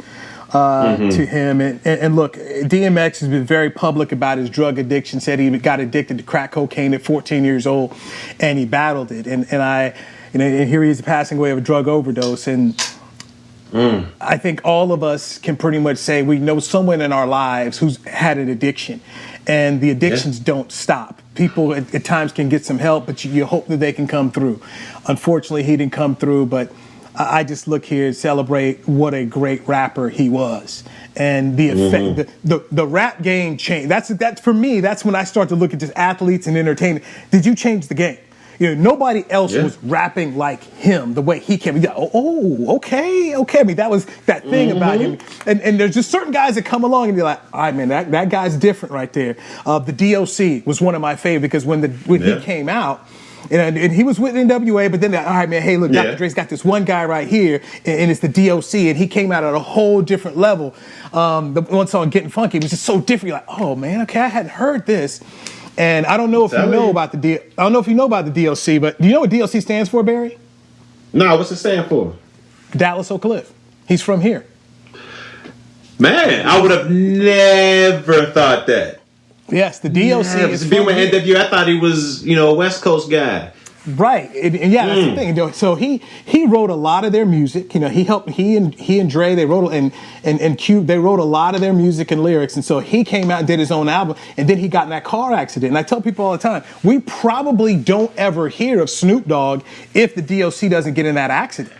to him. And look, DMX has been very public about his drug addiction. Said he got addicted to crack cocaine at 14 years old, and he battled it. And here he is passing away of a drug overdose. And I think all of us can pretty much say we know someone in our lives who's had an addiction, and the addictions don't stop. People at times can get some help, but you hope that they can come through. Unfortunately, he didn't come through, but I just look here and celebrate what a great rapper he was. And the effect, the rap game changed. That's for me, that's when I start to look at just athletes and entertainment. Did you change the game? Nobody else was rapping like him the way he came. Okay. I mean, that was that thing about him. And there's just certain guys that come along and you're like, all right, man, that guy's different right there. The DOC was one of my favorite because when he came out, and he was with NWA, but then, all right, man, hey, look, Dr. Dre's got this one guy right here, and it's the DOC, and he came out at a whole different level. The one song, Getting Funky, was just so different. You're like, oh, man, okay, I hadn't heard this. And I don't know if you know about the DOC, but do you know what DOC stands for, Barry? No, what's it stand for? Dallas Oak Cliff. He's from here. Man, I would have never thought that. Yes, the DOC is being with NWA. I thought he was, a West Coast guy. Right, and yeah, that's the thing. So he wrote a lot of their music. He and Dre, they wrote and Cube, they wrote a lot of their music and lyrics. And so he came out and did his own album, and then he got in that car accident. And I tell people all the time, we probably don't ever hear of Snoop Dogg if the DOC doesn't get in that accident.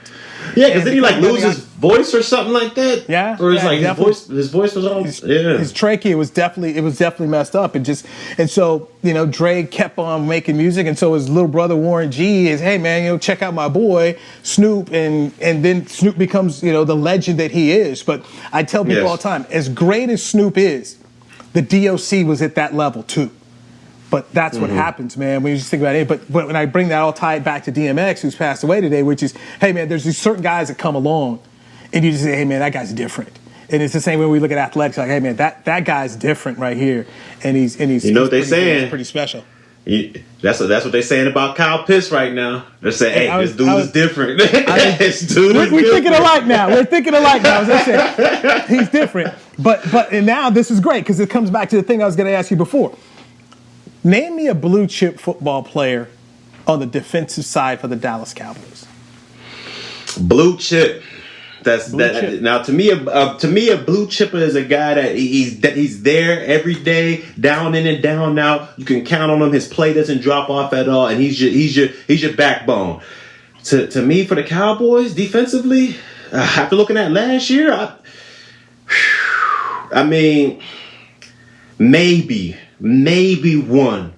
Yeah, because then he lose his voice or something like that. Yeah, or it's like his voice was all his trachea was definitely messed up, and so Dre kept on making music, and so his little brother Warren G is, hey man, check out my boy Snoop, and then Snoop becomes the legend that he is. But I tell people all the time, as great as Snoop is, the DOC was at that level too. But that's what happens, man, when you just think about it. But when I bring that all tied back to DMX, who's passed away today, which is, hey, man, there's these certain guys that come along, and you just say, hey, man, that guy's different. And it's the same way we look at athletics, like, hey, man, that guy's different right here. And he's what they're saying? He's pretty special. That's what they're saying about Kyle Pitts right now. They're saying, hey, this dude is different. This dude is we're thinking alike now. We're thinking alike now. As I said, he's different. And now this is great because it comes back to the thing I was going to ask you before. Name me a blue chip football player on the defensive side for the Dallas Cowboys. Blue chip. Chip. Now, to me, a blue chipper is a guy that he's there every day, down in and down out. You can count on him. His play doesn't drop off at all, and he's your backbone. To me, for the Cowboys defensively, after looking at last year, I mean, maybe one.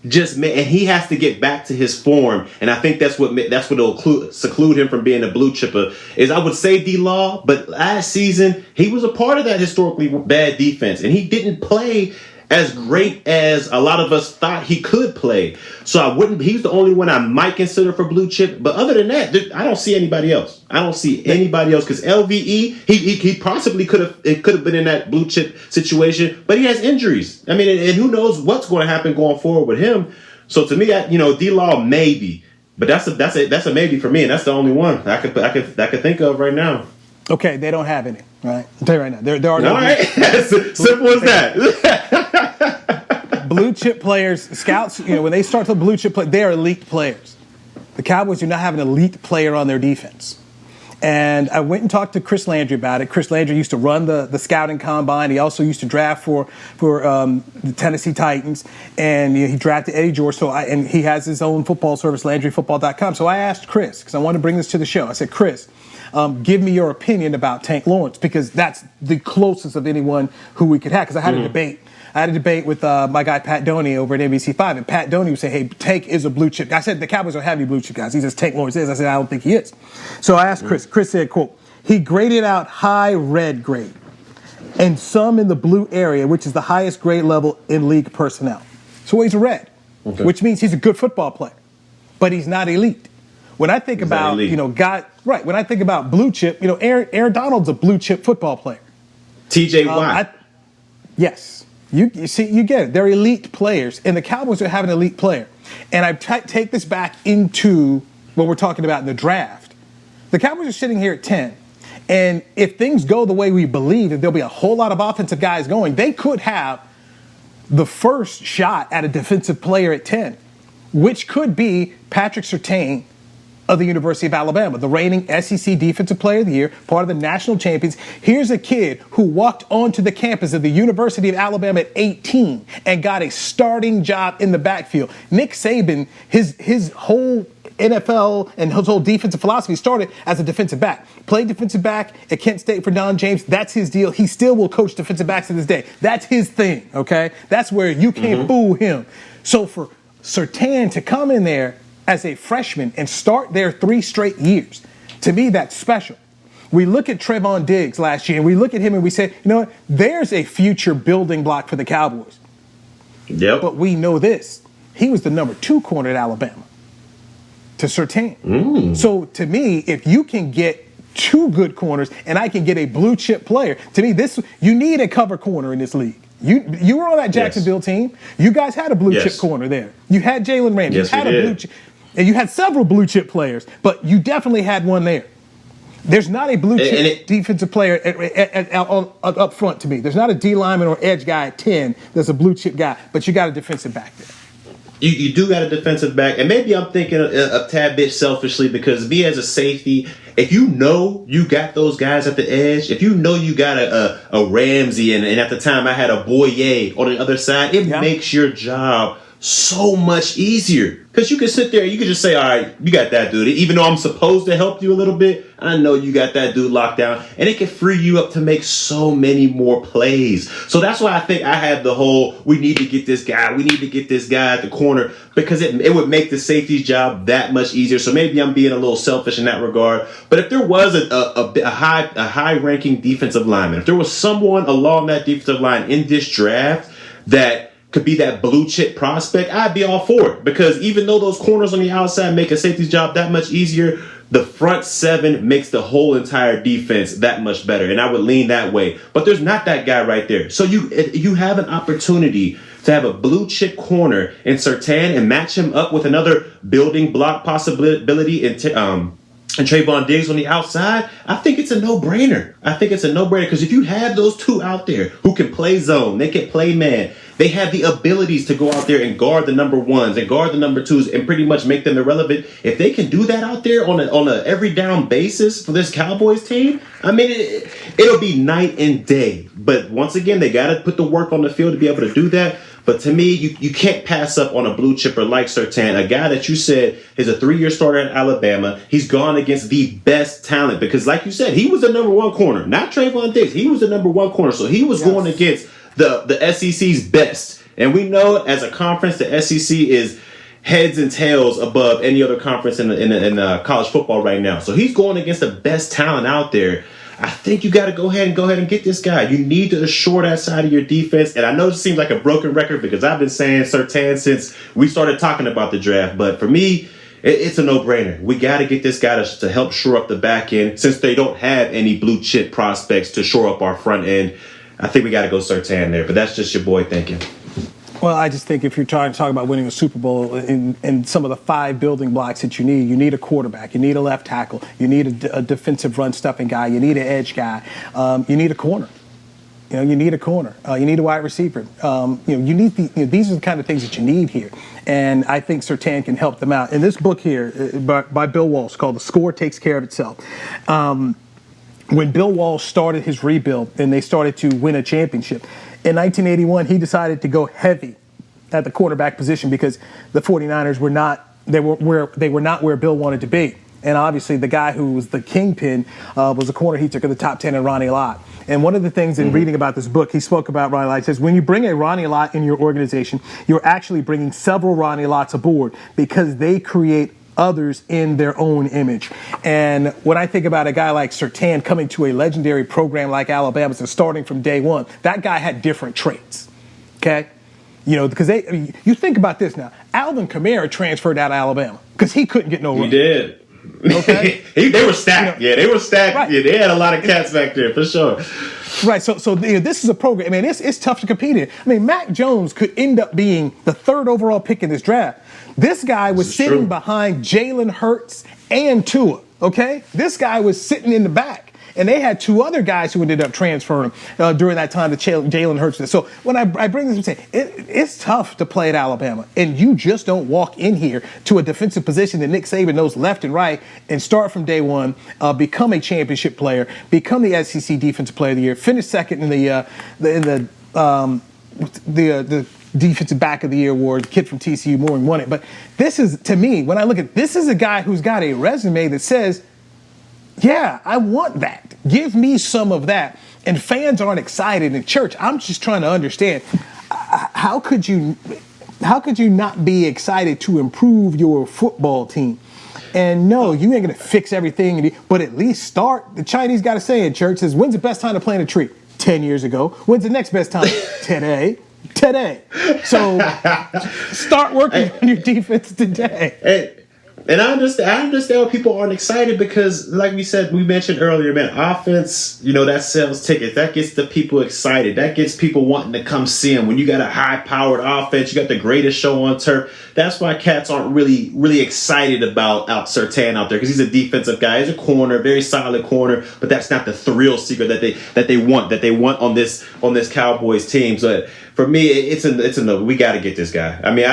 And he has to get back to his form, and I think that's what'll seclude him from being a blue chipper. Is I would say D-Law, but last season he was a part of that historically bad defense, and he didn't play as great as a lot of us thought he could play. So he's the only one I might consider for blue chip. But other than that, I don't see anybody else. Because LVE, he possibly could have been in that blue chip situation, but he has injuries. I mean, and who knows what's going to happen going forward with him. So to me, D-Law maybe, but that's a maybe for me, and that's the only one I could think of right now. Okay, they don't have any. Right, I'll tell you right now, there are no. All right, simple as that. Blue chip players, scouts, when they start to blue chip play, they are elite players. The Cowboys do not have an elite player on their defense. And I went and talked to Chris Landry about it. Chris Landry used to run the scouting combine. He also used to draft for the Tennessee Titans, and he drafted Eddie George. And he has his own football service, LandryFootball.com. So I asked Chris, because I wanted to bring this to the show. I said, Chris, give me your opinion about Tank Lawrence, because that's the closest of anyone who we could have. Because I had a debate. I had a debate with my guy Pat Doney over at NBC5, and Pat Doney would say, hey, Tank is a blue chip. I said, the Cowboys don't have any blue chip guys. He says, Tank Lawrence is. I said, I don't think he is. So I asked Chris. Chris said, quote, he graded out high red grade and some in the blue area, which is the highest grade level in league personnel. So he's a red, which means he's a good football player, but he's not elite. When I think about, when I think about blue chip, Aaron Donald's a blue chip football player. TJ Watt. Yes. You see, you get it. They're elite players, and the Cowboys don't have an elite player. And I take this back into what we're talking about in the draft. The Cowboys are sitting here at 10, and if things go the way we believe, that there'll be a whole lot of offensive guys going, they could have the first shot at a defensive player at 10, which could be Patrick Surtain of the University of Alabama, the reigning SEC Defensive Player of the Year, part of the national champions. Here's a kid who walked onto the campus of the University of Alabama at 18 and got a starting job in the backfield. Nick Saban, his whole NFL and his whole defensive philosophy started as a defensive back. Played defensive back at Kent State for Don James. That's his deal. He still will coach defensive backs to this day. That's his thing, okay? That's where you can't fool him. So for Surtain to come in there as a freshman and start there 3 straight years. To me, that's special. We look at Trevon Diggs last year, and we look at him and we say, you know what, there's a future building block for the Cowboys. Yep. But we know this. He was the number 2 corner at Alabama to Surtain. So to me, if you can get 2 good corners and I can get a blue chip player, to me, you need a cover corner in this league. You were on that Jacksonville team. You guys had a blue chip corner there. You had Jalen Ramsey. Yes, you had we a did. blue chip, and you had several blue chip players, but you definitely had one there. There's not a blue chip defensive player up front to me. There's not a D lineman or edge guy at 10 that's a blue chip guy, but you got a defensive back there. You do got a defensive back, and maybe I'm thinking a tad bit selfishly because me as a safety, if you know you got those guys at the edge, if you know you got a Ramsey, and at the time I had a Boye on the other side, it makes your job so much easier. Because you can sit there and you can just say, all right, you got that dude. Even though I'm supposed to help you a little bit, I know you got that dude locked down. And it can free you up to make so many more plays. So that's why I think I had the whole, we need to get this guy at the corner, because it would make the safety's job that much easier. So maybe I'm being a little selfish in that regard. But if there was a high-ranking defensive lineman, if there was someone along that defensive line in this draft that could be that blue chip prospect, I'd be all for it. Because even though those corners on the outside make a safety's job that much easier, the front 7 makes the whole entire defense that much better. And I would lean that way. But there's not that guy right there. So you have an opportunity to have a blue chip corner in Surtain and match him up with another building block possibility in Trevon Diggs on the outside. I think it's a no-brainer. Because if you have those 2 out there who can play zone, they can play man, they have the abilities to go out there and guard the number 1s and guard the number 2s and pretty much make them irrelevant. If they can do that out there on a every down basis for this Cowboys team, I mean, it'll be night and day. But once again, they got to put the work on the field to be able to do that. But to me, you can't pass up on a blue chipper like Surtain, a guy that you said is a 3-year starter at Alabama. He's gone against the best talent because, like you said, he was the number 1 corner, not Trevon Diggs. He was the number 1 corner, so he was going against the SEC's best. And we know as a conference, the SEC is heads and tails above any other conference in college football right now. So he's going against the best talent out there. I think you got to go ahead and get this guy. You need to assure that side of your defense. And I know it seems like a broken record because I've been saying Surtain since we started talking about the draft. But for me, it's a no-brainer. We got to get this guy to help shore up the back end since they don't have any blue chip prospects to shore up our front end. I think we got to go Surtain there. But that's just your boy thinking. Well, I just think if you're trying to talk about winning a Super Bowl in some of the 5 building blocks that you need a quarterback, you need a left tackle, you need a defensive run stuffing guy, you need an edge guy, you need a corner. You need a corner. You need a wide receiver. You need these are the kind of things that you need here. And I think Surtain can help them out. In this book here by Bill Walsh called The Score Takes Care of Itself, when Bill Walsh started his rebuild and they started to win a championship, in 1981, he decided to go heavy at the quarterback position because the 49ers were not where Bill wanted to be. And obviously the guy who was the kingpin was the corner he took in the top 10 in Ronnie Lott. And one of the things in reading about this book, he spoke about Ronnie Lott. He says, when you bring a Ronnie Lott in your organization, you're actually bringing several Ronnie Lotts aboard because they create others in their own image. And when I think about a guy like Surtain coming to a legendary program like Alabama and starting from day one, that guy had different traits. Okay? Because you think about this now. Alvin Kamara transferred out of Alabama because he couldn't get no run. He did. Okay? They were stacked. They were stacked. Right. Yeah, they had a lot of cats back there for sure. Right, so this is a program. I mean, it's tough to compete in. I mean, Mac Jones could end up being the 3rd overall pick in this draft. This guy was sitting behind Jalen Hurts and Tua, okay? This guy was sitting in the back. And they had 2 other guys who ended up transferring during that time to Jalen Hurts. So when I bring this up, it's tough to play at Alabama. And you just don't walk in here to a defensive position that Nick Saban knows left and right and start from day one, become a championship player, become the SEC Defensive Player of the Year, finish second in the Defensive Back of the Year award. The kid from TCU, Mooring, won it. But this is, to me, when I look at this, is a guy who's got a resume that says, yeah, I want that. Give me some of that. And fans aren't excited in church. I'm just trying to understand, how could you how could you not be excited to improve your football team? And no, you ain't going to fix everything, but at least start. The Chinese got a saying, church, says, when's the best time to plant a tree? 10 years ago. When's the next best time? Today. So start working on your defense today. And I understand why people aren't excited because, like we mentioned earlier, man, offense, that sells tickets. That gets the people excited. That gets people wanting to come see them. When you got a high-powered offense, you got the greatest show on turf. That's why cats aren't really excited about Surtain out there because he's a defensive guy. He's a corner, very solid corner, but that's not the thrill seeker that they want on this Cowboys team. So for me, it's a no. We got to get this guy. I mean,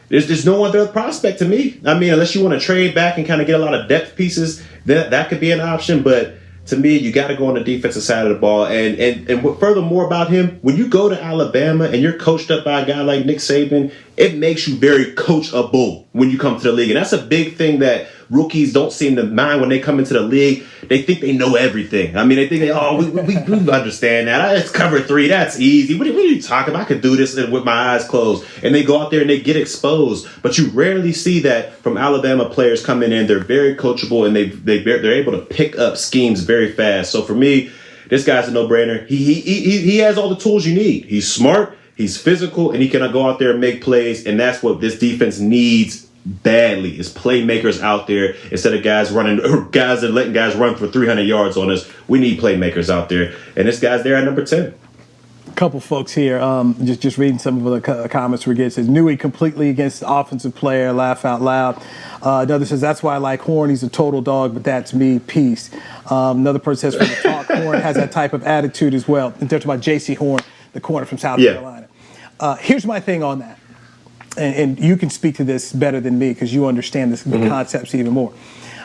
There's no other prospect to me. I mean, unless you want to trade back and kind of get a lot of depth pieces, that could be an option. But to me, you got to go on the defensive side of the ball. And what furthermore about him, when you go to Alabama and you're coached up by a guy like Nick Saban, it makes you very coachable when you come to the league. And that's a big thing that rookies don't seem to mind when they come into the league. They think they know everything. I mean, they think, we understand that. It's cover 3. That's easy. What are you talking about? I could do this with my eyes closed. And they go out there and they get exposed. But you rarely see that from Alabama players coming in. They're very coachable and they're able to pick up schemes very fast. So for me, this guy's a no-brainer. He has all the tools you need. He's smart, he's physical, and he can go out there and make plays. And that's what this defense needs badly, is playmakers out there instead of guys that letting guys run for 300 yards on us. We need playmakers out there, and this guy's there at number 10. A couple folks here, just reading some of the comments we're getting. Says Newy completely against the offensive player, laugh out loud. Another says that's why I like Horn. He's a total dog, but that's me. Peace. Another person says from the talk, Horn has that type of attitude as well. And they're talking about J.C. Horn, the corner from South Carolina. Here's my thing on that. And you can speak to this better than me because you understand the concepts even more.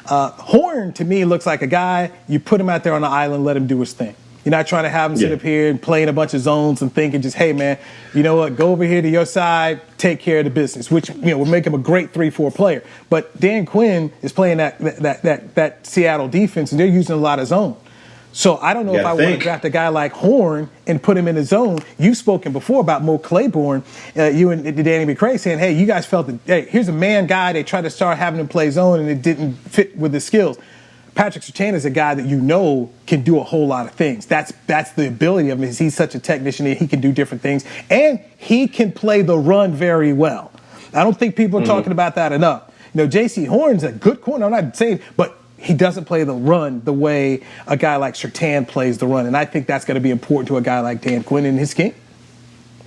Horn, to me, looks like a guy, you put him out there on the island, let him do his thing. You're not trying to have him sit up here and play in a bunch of zones and thinking just, hey, man, you know what, go over here to your side, take care of the business, which, will make him a great 3-4 player. But Dan Quinn is playing that Seattle defense, and they're using a lot of zone. So I don't know if I want to draft a guy like Horn and put him in the zone. You've spoken before about Mo Claiborne, you and Danny McCray saying, hey, you guys felt that, hey, here's a man guy. They tried to start having him play zone, and it didn't fit with his skills. Patrick Surtain is a guy that can do a whole lot of things. That's the ability of him. Is he's such a technician that he can do different things, and he can play the run very well. I don't think people are talking about that enough. J.C. Horn's a good corner. I'm not saying, but he doesn't play the run the way a guy like Surtain plays the run, and I think that's going to be important to a guy like Dan Quinn in his scheme.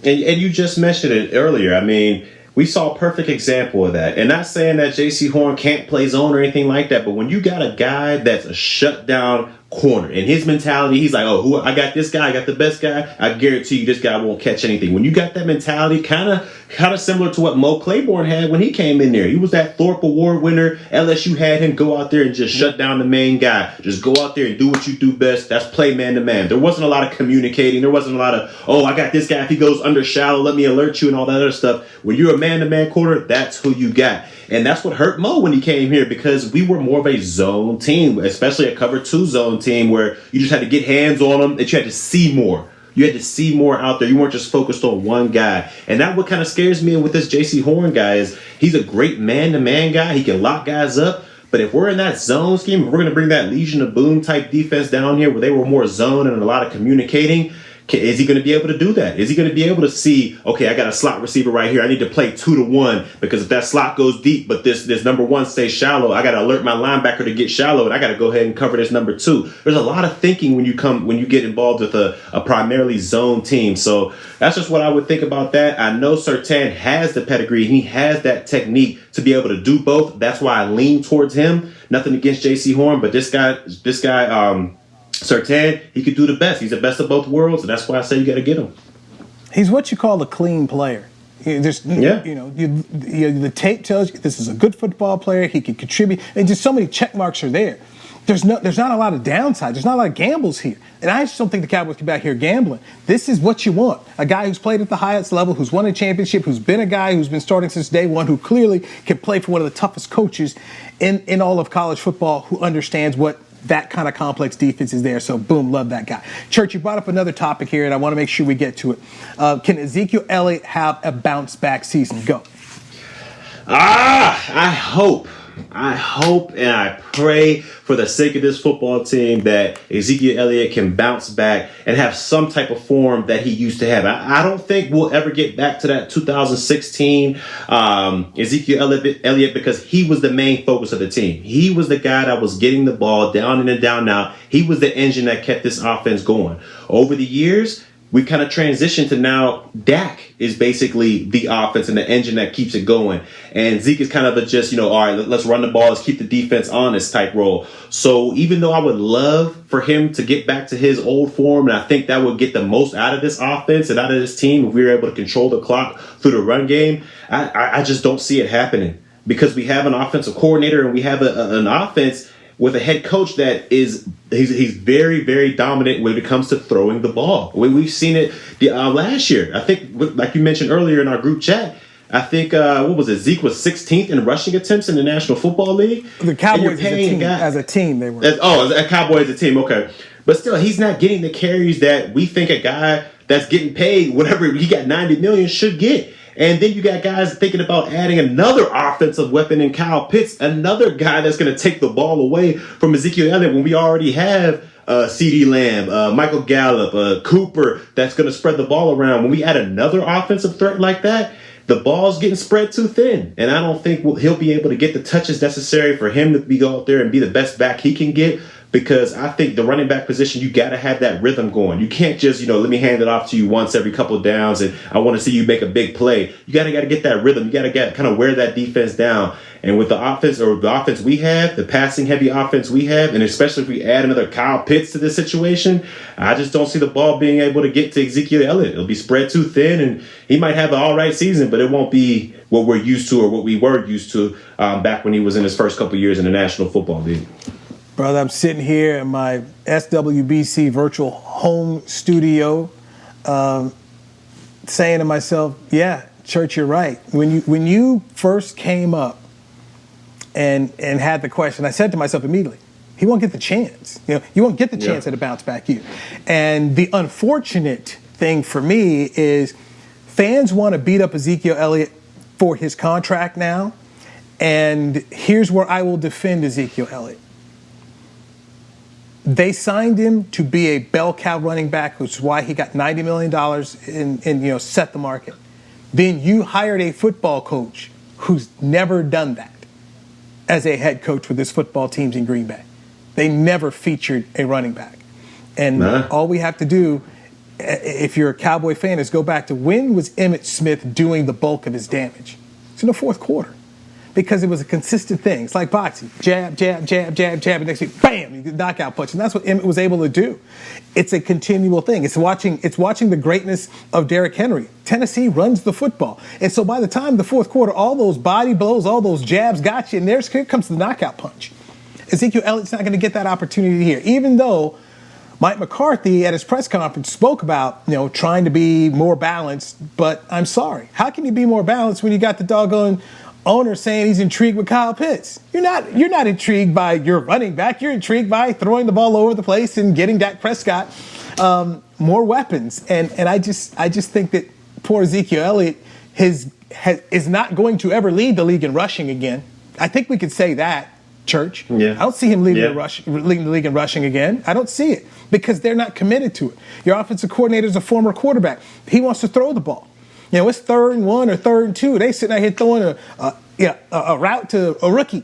And you just mentioned it earlier. I mean, we saw a perfect example of that. And not saying that J.C. Horn can't play zone or anything like that, but when you got a guy that's a shutdown corner, and his mentality, he's like, I got this guy, I got the best guy, I guarantee you this guy won't catch anything. When you got that mentality, kind of similar to what Mo Claiborne had when he came in there. He was that Thorpe Award winner. LSU had him go out there and just shut down the main guy. Just go out there and do what you do best. That's play man-to-man. There wasn't a lot of communicating. There wasn't a lot of, I got this guy. If he goes under shallow, let me alert you and all that other stuff. When you're a man-to-man corner, that's who you got. And that's what hurt Mo when he came here, because we were more of a zone team, especially a cover 2 zone team where you just had to get hands on them, that you had to see more. You had to see more out there. You weren't just focused on one guy. And that's what kind of scares me with this J.C. Horn guy is he's a great man-to-man guy. He can lock guys up. But if we're in that zone scheme, if we're going to bring that Legion of Boom type defense down here where they were more zone and a lot of communicating, is he going to be able to do that? Is he going to be able to see, okay, I got a slot receiver right here. I need to play 2-1 because if that slot goes deep, but this number 1 stays shallow, I got to alert my linebacker to get shallow, and I got to go ahead and cover this number 2. There's a lot of thinking when you get involved with a primarily zone team. So that's just what I would think about that. I know Surtain has the pedigree. He has that technique to be able to do both. That's why I lean towards him. Nothing against J.C. Horn, but this guy, Surtain, he could do the best. He's the best of both worlds, and that's why I say you got to get him. He's what you call a clean player. The tape tells you this is a good football player. He can contribute, and just so many check marks are there. There's not a lot of downside. There's not a lot of gambles here. And I just don't think the Cowboys can back here gambling. This is what you want. A guy who's played at the highest level, who's won a championship, who's been a guy who's been starting since day one, who clearly can play for one of the toughest coaches in all of college football, who understands what that kind of complex defense is there. So, boom, love that guy. Church, you brought up another topic here, and I want to make sure we get to it. Can Ezekiel Elliott have a bounce-back season? Go. I hope and I pray for the sake of this football team that Ezekiel Elliott can bounce back and have some type of form that he used to have. I don't think we'll ever get back to that 2016 Ezekiel Elliott because he was the main focus of the team. He was the guy that was getting the ball down in and down out. He was the engine that kept this offense going. Over the years, we kind of transitioned to now Dak is basically the offense and the engine that keeps it going. And Zeke is kind of a just, all right, let's run the ball, let's keep the defense honest type role. So even though I would love for him to get back to his old form, and I think that would get the most out of this offense and out of this team if we were able to control the clock through the run game, I just don't see it happening because we have an offensive coordinator and we have an offense with a head coach that is he's very, very dominant when it comes to throwing the ball. We've seen it last year. I think, like you mentioned earlier in our group chat, I think, Zeke was 16th in rushing attempts in the National Football League. The Cowboys as a team, they were. As a Cowboys as a team, okay. But still, he's not getting the carries that we think a guy that's getting paid, whatever he got $90 million should get. And then you got guys thinking about adding another offensive weapon in Kyle Pitts, another guy that's going to take the ball away from Ezekiel Elliott when we already have CeeDee Lamb, Michael Gallup, Cooper that's going to spread the ball around. When we add another offensive threat like that, the ball's getting spread too thin. And I don't think he'll be able to get the touches necessary for him to go out there and be the best back he can get. Because I think the running back position, you got to have that rhythm going. You can't just, let me hand it off to you once every couple of downs and I want to see you make a big play. You got to get that rhythm. You got to kind of wear that defense down. And with the offense we have, the passing heavy offense we have, and especially if we add another Kyle Pitts to this situation, I just don't see the ball being able to get to Ezekiel Elliott. It'll be spread too thin and he might have an all right season, but it won't be what we're used to or what we were used to back when he was in his first couple of years in the National Football League. Brother, I'm sitting here in my SWBC virtual home studio saying to myself, yeah, Church, you're right. When you first came up and had the question, I said to myself immediately, he won't get the chance. You won't get the chance at a bounce back year. And the unfortunate thing for me is fans want to beat up Ezekiel Elliott for his contract now. And here's where I will defend Ezekiel Elliott. They signed him to be a bell cow running back, which is why he got $90 million and set the market. Then you hired a football coach who's never done that as a head coach with his football teams in Green Bay. They never featured a running back. And all we have to do, if you're a Cowboy fan, is go back to when was Emmitt Smith doing the bulk of his damage? It's in the fourth quarter. Because it was a consistent thing. It's like boxing. Jab, jab, jab, jab, jab, and next week, bam, you get knockout punch. And that's what Emmitt was able to do. It's a continual thing. It's watching the greatness of Derrick Henry. Tennessee runs the football. And so by the time the fourth quarter, all those body blows, all those jabs got you, and here comes the knockout punch. Ezekiel Elliott's not going to get that opportunity here, even though Mike McCarthy at his press conference spoke about, trying to be more balanced. But I'm sorry. How can you be more balanced when you got the doggone owner saying he's intrigued with Kyle Pitts? You're not intrigued by your running back. You're intrigued by throwing the ball all over the place and getting Dak Prescott more weapons. And I just think that poor Ezekiel Elliott is not going to ever lead the league in rushing again. I think we could say that, Church. Yeah. I don't see him leading the league in rushing again. I don't see it because they're not committed to it. Your offensive coordinator is a former quarterback. He wants to throw the ball. It's 3rd and 1 or 3rd and 2. They sitting out here throwing a route to a rookie.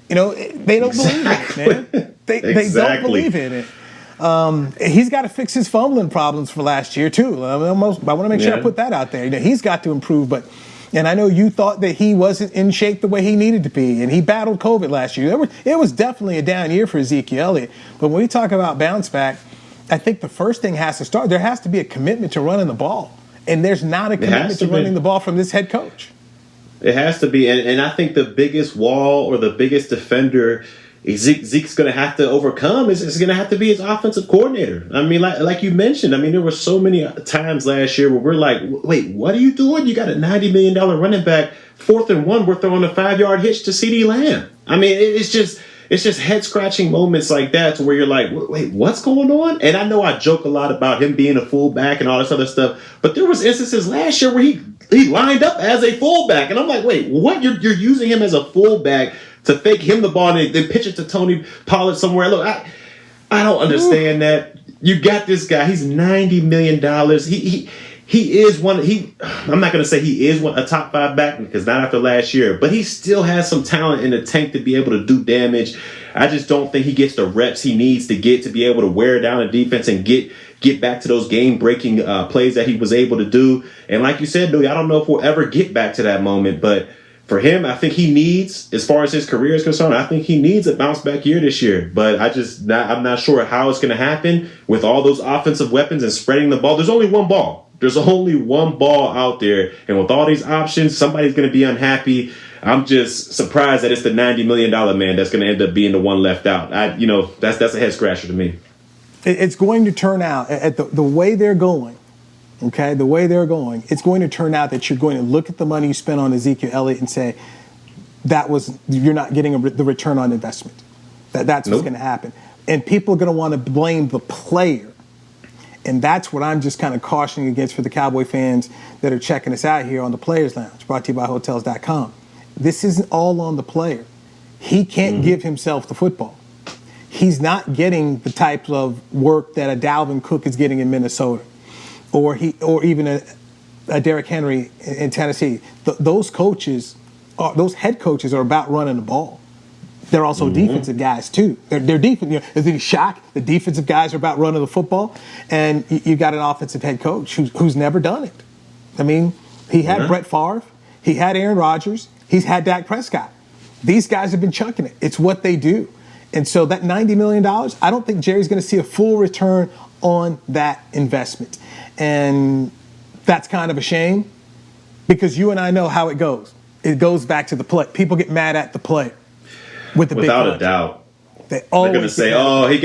They don't believe in it, man. They don't believe in it. He's got to fix his fumbling problems for last year too. I want to make sure I put that out there. He's got to improve. And I know you thought that he wasn't in shape the way he needed to be, and he battled COVID last year. It was definitely a down year for Ezekiel Elliott. But when we talk about bounce back, I think the first thing has to start. There has to be a commitment to running the ball. And there's not a commitment to running the ball from this head coach. It has to be. And I think the biggest wall or the biggest defender Zeke's going to have to overcome is going to have to be his offensive coordinator. I mean, like you mentioned, there were so many times last year where we're like, wait, what are you doing? You got a $90 million running back, 4th and 1, we're throwing a 5-yard hitch to CeeDee Lamb. It's just it's just head scratching moments like that to where you're like, wait, what's going on? And I know I joke a lot about him being a fullback and all this other stuff, but there was instances last year where he lined up as a fullback, and I'm like, wait, what? You're using him as a fullback to fake him the ball and then pitch it to Tony Pollard somewhere. Look, I don't understand that. You got this guy. He's $90 million. He is one. I'm not going to say he is a top 5 back because not after last year, but he still has some talent in the tank to be able to do damage. I just don't think he gets the reps he needs to get to be able to wear down a defense and get back to those game-breaking plays that he was able to do. And like you said, Newy, I don't know if we'll ever get back to that moment, but for him, I think he needs, as far as his career is concerned, I think he needs a bounce-back year this year. But I'm not sure how it's going to happen with all those offensive weapons and spreading the ball. There's only one ball. There's only one ball out there. And with all these options, somebody's going to be unhappy. I'm just surprised that it's the $90 million man that's going to end up being the one left out. That's a head-scratcher to me. It's going to turn out, at the way they're going, okay, the way they're going, it's going to turn out that you're going to look at the money you spent on Ezekiel Elliott and say, you're not getting the return on investment. That's what's going to happen. And people are going to want to blame the player. And that's what I'm just kind of cautioning against for the Cowboy fans that are checking us out here on the Players Lounge, brought to you by Hotels.com. This isn't all on the player. He can't give himself the football. He's not getting the type of work that a Dalvin Cook is getting in Minnesota, or even a Derrick Henry in Tennessee. Those head coaches are about running the ball. They're also defensive guys too. They're defense. Is it a shock? The defensive guys are about running the football, and you got an offensive head coach who's never done it. I mean, he had Brett Favre, he had Aaron Rodgers, he's had Dak Prescott. These guys have been chucking it. It's what they do. And so that $90 million, I don't think Jerry's going to see a full return on that investment. And that's kind of a shame because you and I know how it goes. It goes back to the play. People get mad at the player with the without big a doubt. They're going to say, "Oh, he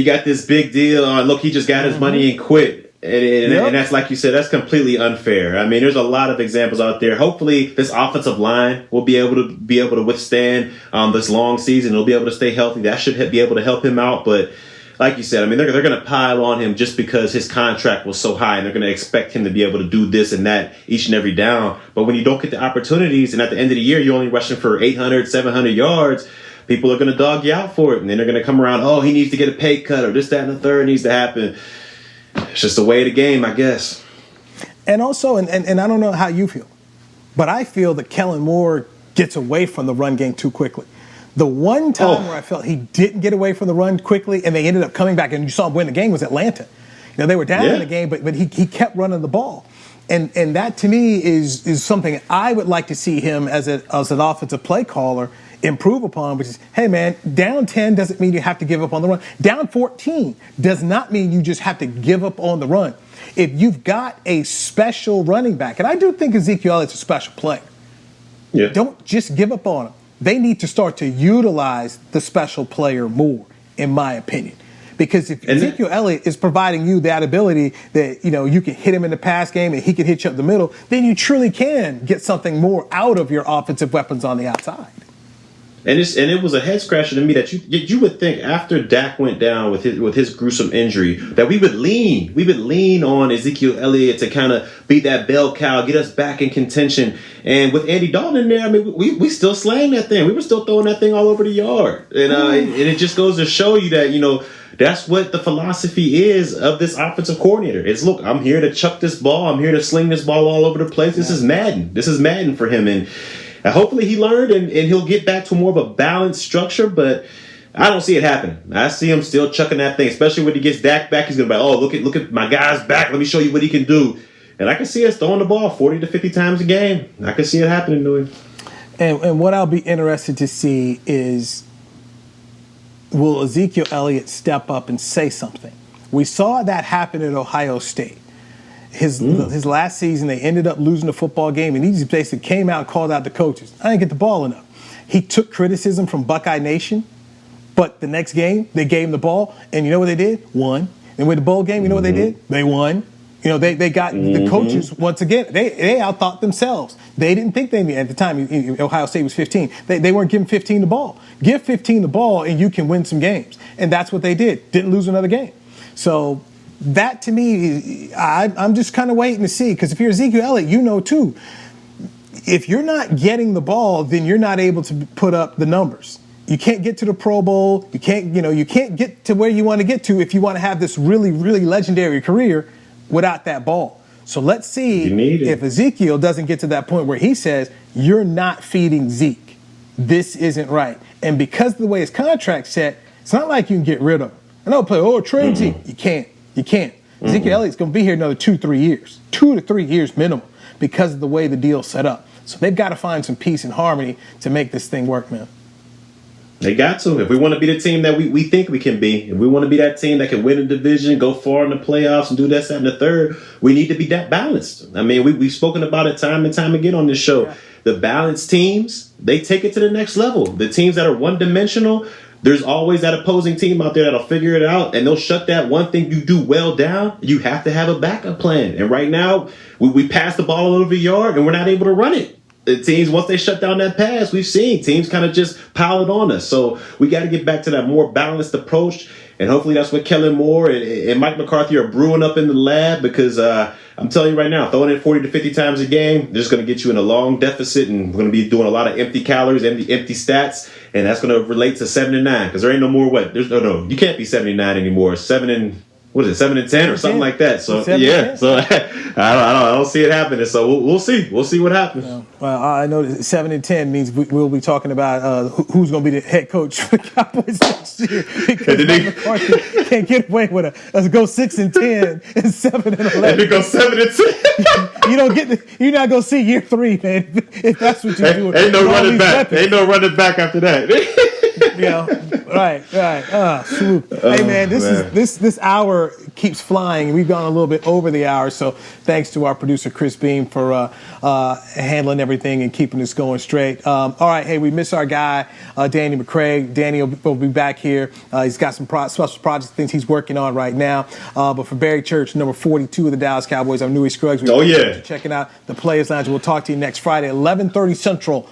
got this big deal. Look, he just got his money and quit." And that's, like you said, that's completely unfair. I mean, there's a lot of examples out there. Hopefully, this offensive line will be able to withstand this long season. They'll be able to stay healthy. That should be able to help him out. But like you said, I mean, they're going to pile on him just because his contract was so high, and they're going to expect him to be able to do this and that each and every down. But when you don't get the opportunities, and at the end of the year, you're only rushing for 800, 700 yards, people are going to dog you out for it. And then they're going to come around, oh, he needs to get a pay cut, or this, that, and the third needs to happen. It's just the way of the game, I guess. And also, and I don't know how you feel, but I feel that Kellen Moore gets away from the run game too quickly. The one time where I felt he didn't get away from the run quickly and they ended up coming back and you saw him win the game was Atlanta. They were down in the game, but he kept running the ball. And that to me is something I would like to see him as an offensive play caller improve upon, which is, hey man, down 10 doesn't mean you have to give up on the run. Down 14 does not mean you just have to give up on the run. If you've got a special running back, and I do think Ezekiel Elliott's a special player, don't just give up on him. They need to start to utilize the special player more, in my opinion. Because if Ezekiel Elliott is providing you that ability that, you can hit him in the pass game and he can hit you up the middle, then you truly can get something more out of your offensive weapons on the outside. And it was a head scratcher to me that you would think after Dak went down with his gruesome injury that we would lean on Ezekiel Elliott to kind of be that bell cow, get us back in contention. And with Andy Dalton in there, I mean, we still slaying that thing. We were still throwing that thing all over the yard. And it just goes to show you that, that's what the philosophy is of this offensive coordinator. It's, look, I'm here to chuck this ball. I'm here to sling this ball all over the place. This is Madden. This is Madden for him. And hopefully he learned and he'll get back to more of a balanced structure, but I don't see it happening. I see him still chucking that thing, especially when he gets Dak back. He's going to be like, look at my guy's back. Let me show you what he can do. And I can see us throwing the ball 40 to 50 times a game. I can see it happening to him. And what I'll be interested to see is, will Ezekiel Elliott step up and say something? We saw that happen at Ohio State. His last season, they ended up losing the football game, and he just basically came out and called out the coaches. I didn't get the ball enough. He took criticism from Buckeye Nation, but the next game, they gave him the ball, and you know what they did? Won. And with the bowl game, you know what they did? They won. You know, they got the coaches, once again, they outthought themselves. They didn't think they needed, at the time, Ohio State was 15. They weren't giving 15 the ball. Give 15 the ball and you can win some games. And that's what they did. Didn't lose another game. So that, to me, I'm just kind of waiting to see. Because if you're Ezekiel Elliott, you know, too, if you're not getting the ball, then you're not able to put up the numbers. You can't get to the Pro Bowl. You can't get to where you want to get to if you want to have this really, really legendary career without that ball. So let's see if Ezekiel doesn't get to that point where he says, you're not feeding Zeke. This isn't right. And because of the way his contract's set, it's not like you can get rid of him. I know trade Zeke. You can't. Ezekiel Elliott's going to be here another 2-3 years. 2 to 3 years minimum because of the way the deal's set up. So they've got to find some peace and harmony to make this thing work, man. They got to. If we want to be the team that we think we can be, if we want to be that team that can win a division, go far in the playoffs, and do that, and the third, we need to be that balanced. I mean, we've spoken about it time and time again on this show. Yeah. The balanced teams, they take it to the next level. The teams that are one-dimensional, there's always that opposing team out there that'll figure it out, and they'll shut that one thing you do well down. You have to have a backup plan. And right now, we pass the ball over the yard, and we're not able to run it. The teams, once they shut down that pass, we've seen teams kind of just pile it on us. So we got to get back to that more balanced approach. And hopefully that's what Kellen Moore and Mike McCarthy are brewing up in the lab, because I'm telling you right now, throwing it 40 to 50 times a game, they're just going to get you in a long deficit, and we're going to be doing a lot of empty calories, empty stats, and that's going to relate to 7-9, because there ain't no more no, you can't be 79 anymore. 7-10 or something like that. So yeah, so I don't see it happening. So we'll see what happens. Yeah. Well, I know that 7-10 means we'll be talking about who's going to be the head coach for the Cowboys next year, because Mike McCarthy can't get away with let's go 6-10 and 7-11. And to go 7-10. You're not going to see year 3, man. If that's what you're doing. Ain't no running back. Ain't no running back after that. Yeah, right. Swoop. Hey, man, this hour keeps flying. We've gone a little bit over the hour, so thanks to our producer Chris Beam for handling everything and keeping this going straight. All right, hey, we miss our guy Danny McCrae. Danny will be back here. He's got some special projects, things he's working on right now. But for Barry Church, number 42 of the Dallas Cowboys, I'm Newy Scruggs. Checking out the Players Lounge. We'll talk to you next Friday, 11:30 Central.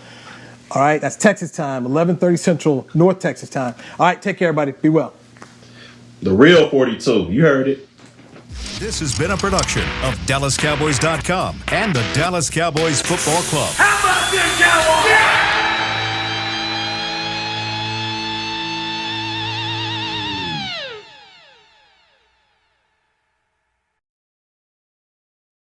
All right, that's Texas time, 11:30 Central, North Texas time. All right, take care, everybody. Be well. The real 42. You heard it. This has been a production of DallasCowboys.com and the Dallas Cowboys Football Club. How about this, Cowboys?